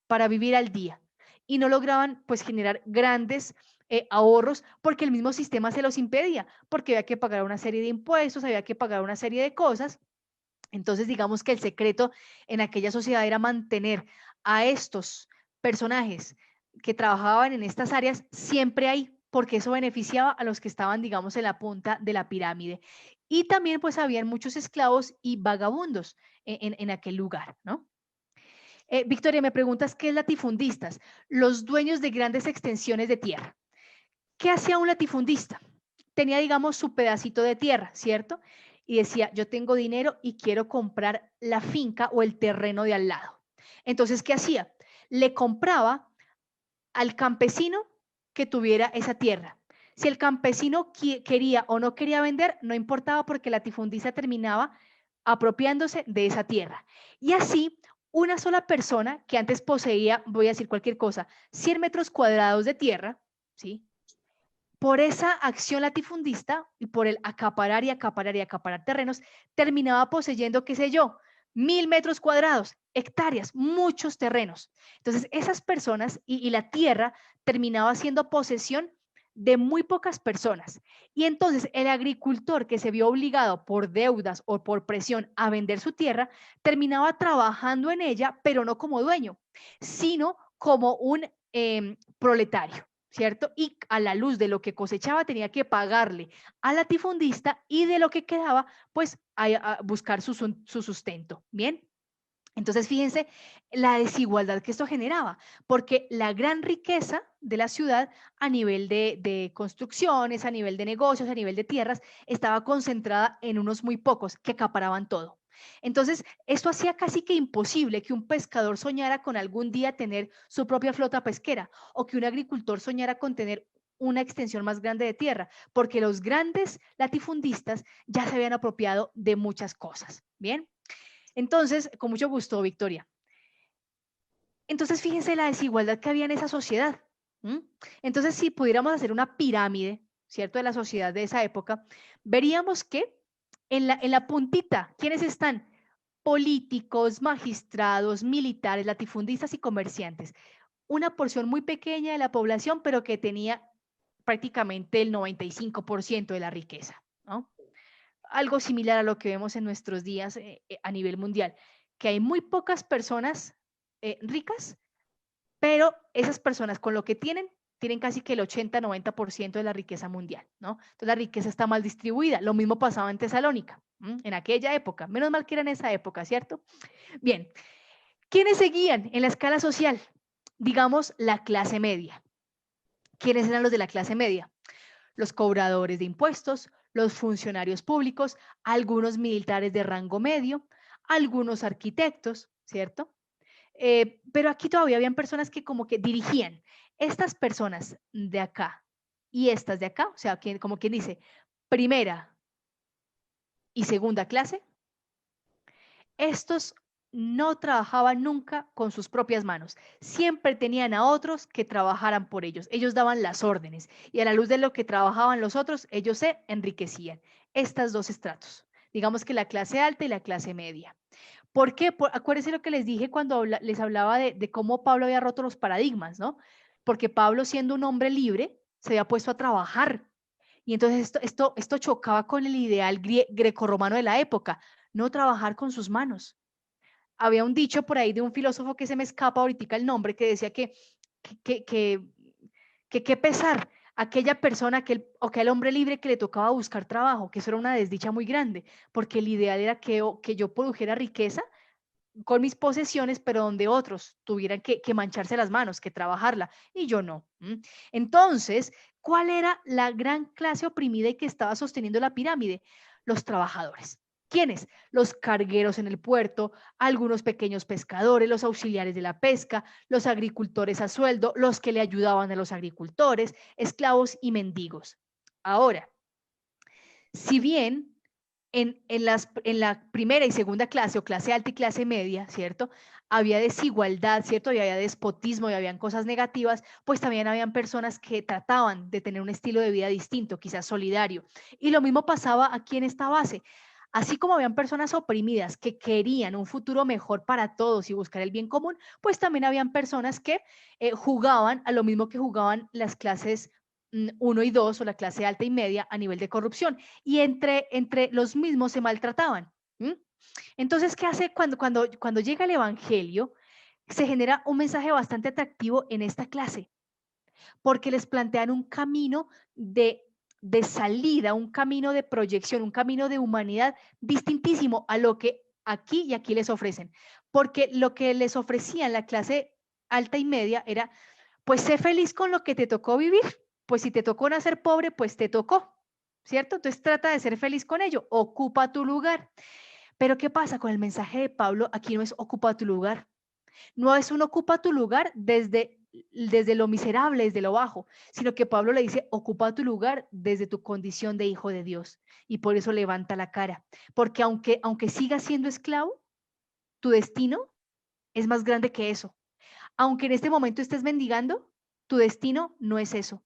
para vivir al día. Y no lograban pues generar grandes ahorros porque el mismo sistema se los impedía, porque había que pagar una serie de impuestos, había que pagar una serie de cosas. Entonces, digamos que el secreto en aquella sociedad era mantener a estos personajes que trabajaban en estas áreas siempre ahí, porque eso beneficiaba a los que estaban, digamos, en la punta de la pirámide. Y también, pues, habían muchos esclavos y vagabundos en aquel lugar, ¿no? Victoria, me preguntas, ¿qué es latifundistas? Los dueños de grandes extensiones de tierra. ¿Qué hacía un latifundista? Tenía, digamos, su pedacito de tierra, ¿cierto? Y decía, yo tengo dinero y quiero comprar la finca o el terreno de al lado. Entonces, ¿qué hacía? Le compraba al campesino que tuviera esa tierra. Si el campesino quería o no quería vender, no importaba porque la latifundista terminaba apropiándose de esa tierra. Y así, una sola persona que antes poseía, voy a decir cualquier cosa, 100 metros cuadrados de tierra, ¿sí? Por esa acción latifundista y por el acaparar y acaparar y acaparar terrenos, terminaba poseyendo, qué sé yo, 1000 metros cuadrados, hectáreas, muchos terrenos. Entonces, esas personas y la tierra terminaba siendo posesión de muy pocas personas. Y entonces el agricultor que se vio obligado por deudas o por presión a vender su tierra, terminaba trabajando en ella, pero no como dueño, sino como un proletario. ¿Cierto? Y a la luz de lo que cosechaba tenía que pagarle al latifundista y de lo que quedaba, pues a buscar su sustento. Bien. Entonces, fíjense la desigualdad que esto generaba, porque la gran riqueza de la ciudad a nivel de construcciones, a nivel de negocios, a nivel de tierras, estaba concentrada en unos muy pocos que acaparaban todo. Entonces, esto hacía casi que imposible que un pescador soñara con algún día tener su propia flota pesquera o que un agricultor soñara con tener una extensión más grande de tierra, porque los grandes latifundistas ya se habían apropiado de muchas cosas. Bien. Entonces, con mucho gusto, Victoria. Entonces, fíjense la desigualdad que había en esa sociedad. ¿M? Entonces, si pudiéramos hacer una pirámide, ¿cierto?, de la sociedad de esa época, veríamos que en la puntita, ¿quiénes están? Políticos, magistrados, militares, latifundistas y comerciantes. Una porción muy pequeña de la población, pero que tenía prácticamente el 95% de la riqueza, ¿no? Algo similar a lo que vemos en nuestros días a nivel mundial, que hay muy pocas personas ricas, pero esas personas con lo que tienen casi que el 80-90% de la riqueza mundial, ¿no? Entonces la riqueza está mal distribuida. Lo mismo pasaba en Tesalónica, en aquella época. Menos mal que era en esa época, ¿cierto? Bien, ¿quiénes seguían en la escala social? Digamos, la clase media. ¿Quiénes eran los de la clase media? Los cobradores de impuestos, los funcionarios públicos, algunos militares de rango medio, algunos arquitectos, ¿cierto? Pero aquí todavía habían personas que como que dirigían. Estas personas de acá y estas de acá, o sea, como quien dice, primera y segunda clase, estos no trabajaban nunca con sus propias manos. Siempre tenían a otros que trabajaran por ellos. Ellos daban las órdenes y a la luz de lo que trabajaban los otros, ellos se enriquecían. Estas dos estratos, digamos que la clase alta y la clase media. ¿Por qué? Acuérdense lo que les dije cuando les hablaba de cómo Pablo había roto los paradigmas, ¿no? Porque Pablo, siendo un hombre libre, se había puesto a trabajar. Y entonces esto chocaba con el ideal grecorromano de la época, no trabajar con sus manos. Había un dicho por ahí de un filósofo que se me escapa ahorita el nombre, que decía que, que, qué pesar aquella persona, aquel hombre libre que le tocaba buscar trabajo, que eso era una desdicha muy grande, porque el ideal era que yo produjera riqueza con mis posesiones, pero donde otros tuvieran que mancharse las manos, que trabajarla, y yo no. Entonces, ¿cuál era la gran clase oprimida y que estaba sosteniendo la pirámide? Los trabajadores. ¿Quiénes? Los cargueros en el puerto, algunos pequeños pescadores, los auxiliares de la pesca, los agricultores a sueldo, los que le ayudaban a los agricultores, esclavos y mendigos. Ahora, si bien en la primera y segunda clase o clase alta y clase media, ¿cierto? Había desigualdad, ¿cierto? Y había despotismo y habían cosas negativas, pues también habían personas que trataban de tener un estilo de vida distinto, quizás solidario. Y lo mismo pasaba aquí en esta base. Así como habían personas oprimidas que querían un futuro mejor para todos y buscar el bien común, pues también habían personas que jugaban a lo mismo que jugaban las clases 1 y 2 o la clase alta y media a nivel de corrupción y entre los mismos se maltrataban. ¿M? Entonces, ¿qué hace cuando llega el Evangelio? Se genera un mensaje bastante atractivo en esta clase, porque les plantean un camino de salida, un camino de proyección, un camino de humanidad distintísimo a lo que aquí y aquí les ofrecen. Porque lo que les ofrecían la clase alta y media era, pues sé feliz con lo que te tocó vivir, pues si te tocó nacer pobre, pues te tocó, ¿cierto? Entonces trata de ser feliz con ello, ocupa tu lugar. Pero ¿qué pasa con el mensaje de Pablo? Aquí no es ocupa tu lugar, no es un ocupa tu lugar desde lo miserable, desde lo bajo, sino que Pablo le dice, ocupa tu lugar desde tu condición de hijo de Dios. Y por eso levanta la cara, porque aunque sigas siendo esclavo, tu destino es más grande que eso. Aunque en este momento estés mendigando, tu destino no es eso.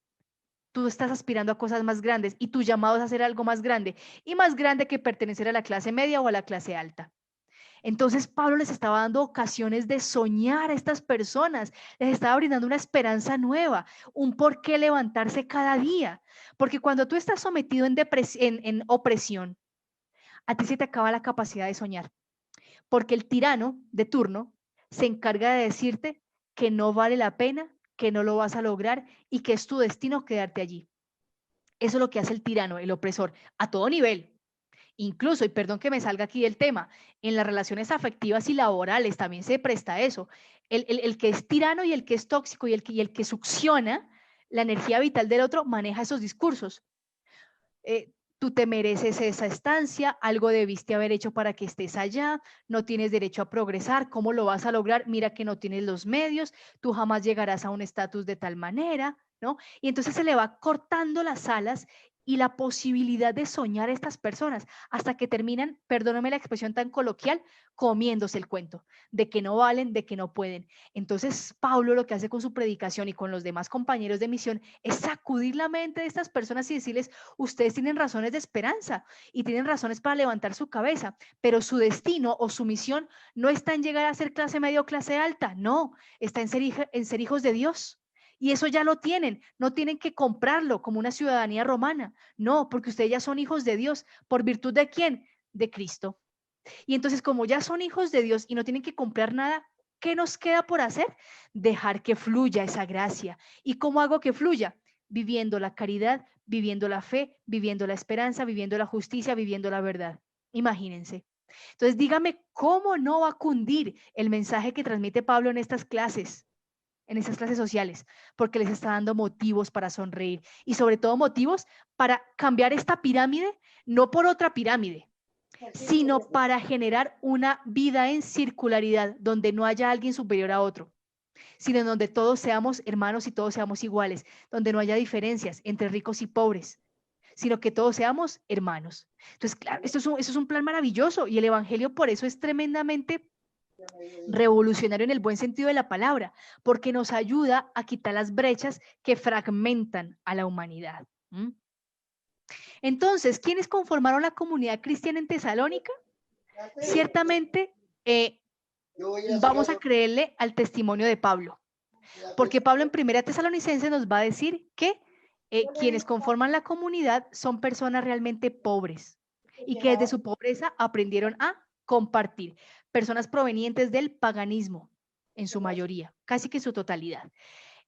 Tú estás aspirando a cosas más grandes y tu llamado es a hacer algo más grande y más grande que pertenecer a la clase media o a la clase alta. Entonces Pablo les estaba dando ocasiones de soñar a estas personas, les estaba brindando una esperanza nueva, un por qué levantarse cada día. Porque cuando tú estás sometido en opresión, a ti se te acaba la capacidad de soñar. Porque el tirano de turno se encarga de decirte que no vale la pena, que no lo vas a lograr y que es tu destino quedarte allí. Eso es lo que hace el tirano, el opresor, a todo nivel. Incluso, y perdón que me salga aquí del tema, en las relaciones afectivas y laborales también se presta eso. El que es tirano y el que es tóxico y el que succiona la energía vital del otro maneja esos discursos. Tú te mereces esa estancia, algo debiste haber hecho para que estés allá, no tienes derecho a progresar, ¿cómo lo vas a lograr? Mira que no tienes los medios, tú jamás llegarás a un estatus de tal manera, ¿no? Y entonces se le va cortando las alas y la posibilidad de soñar a estas personas hasta que terminan, perdóname la expresión tan coloquial, comiéndose el cuento de que no valen, de que no pueden. Entonces Pablo lo que hace con su predicación y con los demás compañeros de misión es sacudir la mente de estas personas y decirles, ustedes tienen razones de esperanza y tienen razones para levantar su cabeza, pero su destino o su misión no está en llegar a ser clase media o clase alta, no, está en ser hijos de Dios. Y eso ya lo tienen, no tienen que comprarlo como una ciudadanía romana, no, porque ustedes ya son hijos de Dios. ¿Por virtud de quién? De Cristo. Y entonces, como ya son hijos de Dios y no tienen que comprar nada, ¿qué nos queda por hacer? Dejar que fluya esa gracia. ¿Y cómo hago que fluya? Viviendo la caridad, viviendo la fe, viviendo la esperanza, viviendo la justicia, viviendo la verdad. Imagínense. Entonces, dígame, ¿cómo no va a cundir el mensaje que transmite Pablo en estas clases sociales? Porque les está dando motivos para sonreír y sobre todo motivos para cambiar esta pirámide, no por otra pirámide, sino para generar una vida en circularidad, donde no haya alguien superior a otro, sino en donde todos seamos hermanos y todos seamos iguales, donde no haya diferencias entre ricos y pobres, sino que todos seamos hermanos. Entonces, claro, esto es un plan maravilloso y el Evangelio por eso es tremendamente revolucionario en el buen sentido de la palabra, porque nos ayuda a quitar las brechas que fragmentan a la humanidad. ¿Mm? Entonces, ¿quiénes conformaron la comunidad cristiana en Tesalónica? Ciertamente vamos a creerle al testimonio de Pablo, porque Pablo en Primera Tesalonicenses nos va a decir que quienes conforman la comunidad son personas realmente pobres y que desde su pobreza aprendieron a compartir, personas provenientes del paganismo en su mayoría, casi que en su totalidad.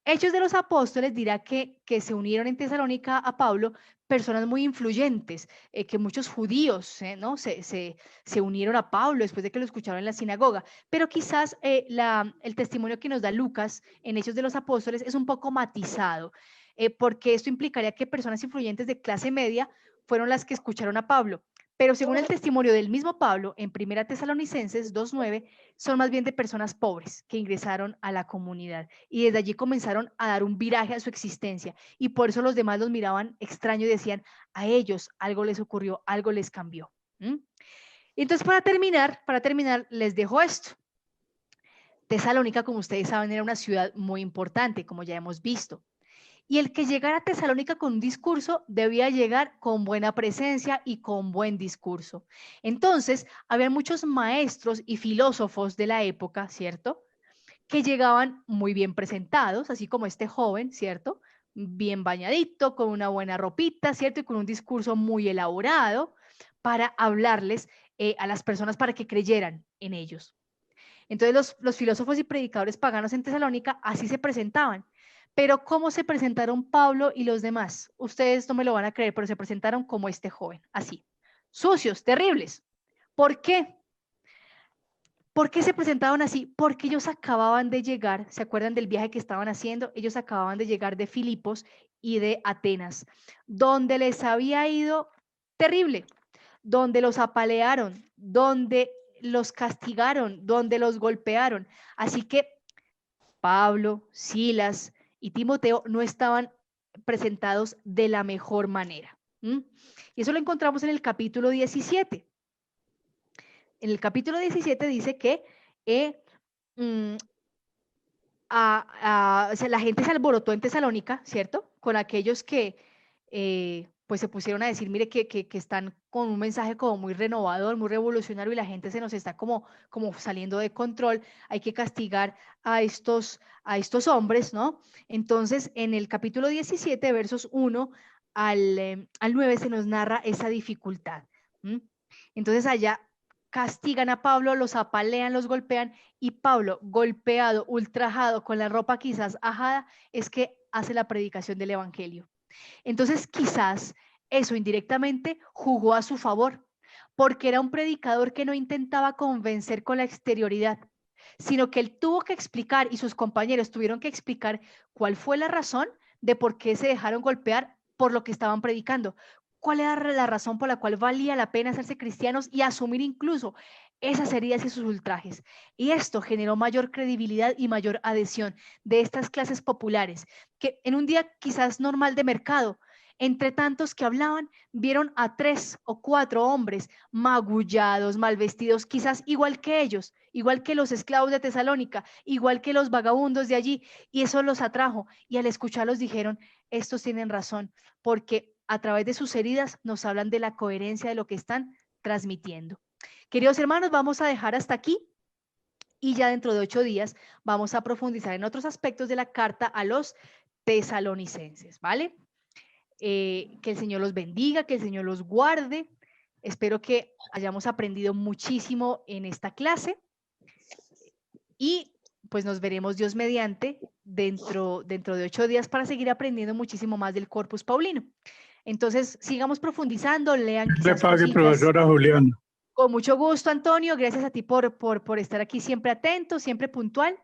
Hechos de los Apóstoles dirá que se unieron en Tesalónica a Pablo personas muy influyentes, que muchos judíos ¿no? se unieron a Pablo después de que lo escucharon en la sinagoga, pero quizás el testimonio que nos da Lucas en Hechos de los Apóstoles es un poco matizado, porque esto implicaría que personas influyentes de clase media fueron las que escucharon a Pablo. Pero según el testimonio del mismo Pablo, en Primera Tesalonicenses 2:9, son más bien de personas pobres que ingresaron a la comunidad y desde allí comenzaron a dar un viraje a su existencia y por eso los demás los miraban extraño y decían, a ellos algo les ocurrió, algo les cambió. ¿Mm? Y entonces para terminar, les dejo esto. Tesalónica, como ustedes saben, era una ciudad muy importante, como ya hemos visto. Y el que llegara a Tesalónica con un discurso debía llegar con buena presencia y con buen discurso. Entonces, había muchos maestros y filósofos de la época, ¿cierto? Que llegaban muy bien presentados, así como este joven, ¿cierto? Bien bañadito, con una buena ropita, ¿cierto? Y con un discurso muy elaborado para hablarles a las personas para que creyeran en ellos. Entonces los filósofos y predicadores paganos en Tesalónica así se presentaban. Pero ¿cómo se presentaron Pablo y los demás? Ustedes no me lo van a creer, pero se presentaron como este joven, así. Sucios, terribles. ¿Por qué? ¿Por qué se presentaban así? Porque ellos acababan de llegar, ¿se acuerdan del viaje que estaban haciendo? Ellos acababan de llegar de Filipos y de Atenas, donde les había ido terrible, donde los apalearon, donde los castigaron, donde los golpearon. Así que Pablo, Silas y Timoteo no estaban presentados de la mejor manera. ¿Mm? Y eso lo encontramos en el capítulo 17. En el capítulo 17 dice que mm, o sea, la gente se alborotó en Tesalónica, ¿cierto? Con aquellos que pues se pusieron a decir, mire, que están con un mensaje como muy renovador, muy revolucionario y la gente se nos está como saliendo de control, hay que castigar a estos hombres, ¿no? Entonces, en el capítulo 17, versos 1 al 9, se nos narra esa dificultad. ¿Mm? Entonces, allá castigan a Pablo, los apalean, los golpean y Pablo, golpeado, ultrajado, con la ropa quizás ajada, es que hace la predicación del Evangelio. Entonces, quizás eso indirectamente jugó a su favor, porque era un predicador que no intentaba convencer con la exterioridad, sino que él tuvo que explicar y sus compañeros tuvieron que explicar cuál fue la razón de por qué se dejaron golpear por lo que estaban predicando, cuál era la razón por la cual valía la pena hacerse cristianos y asumir incluso esas heridas y sus ultrajes. Y esto generó mayor credibilidad y mayor adhesión de estas clases populares, que en un día quizás normal de mercado, entre tantos que hablaban, vieron a 3 o 4 hombres magullados, mal vestidos, quizás igual que ellos, igual que los esclavos de Tesalónica, igual que los vagabundos de allí, y eso los atrajo. Y al escucharlos dijeron, estos tienen razón, porque a través de sus heridas nos hablan de la coherencia de lo que están transmitiendo. Queridos hermanos, vamos a dejar hasta aquí y ya dentro de 8 días vamos a profundizar en otros aspectos de la carta a los tesalonicenses, ¿vale? Que el Señor los bendiga, que el Señor los guarde. Espero que hayamos aprendido muchísimo en esta clase y pues nos veremos Dios mediante dentro de 8 días para seguir aprendiendo muchísimo más del Corpus Paulino. Entonces, sigamos profundizando, lean Le quizás pague, cositas. profesora Juliana. Con mucho gusto, Antonio. Gracias a ti por estar aquí siempre atento, siempre puntual.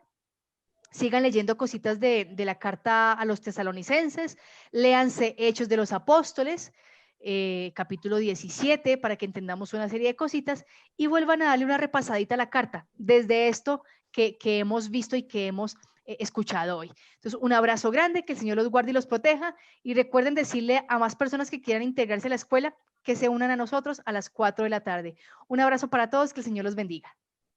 Sigan leyendo cositas de la carta a los tesalonicenses. Léanse Hechos de los Apóstoles, capítulo 17, para que entendamos una serie de cositas y vuelvan a darle una repasadita a la carta desde esto que hemos visto y que hemos escuchado hoy. Entonces, un abrazo grande, que el Señor los guarde y los proteja y recuerden decirle a más personas que quieran integrarse a la escuela que se unan a nosotros a las 4 de la tarde. Un abrazo para todos, que el Señor los bendiga.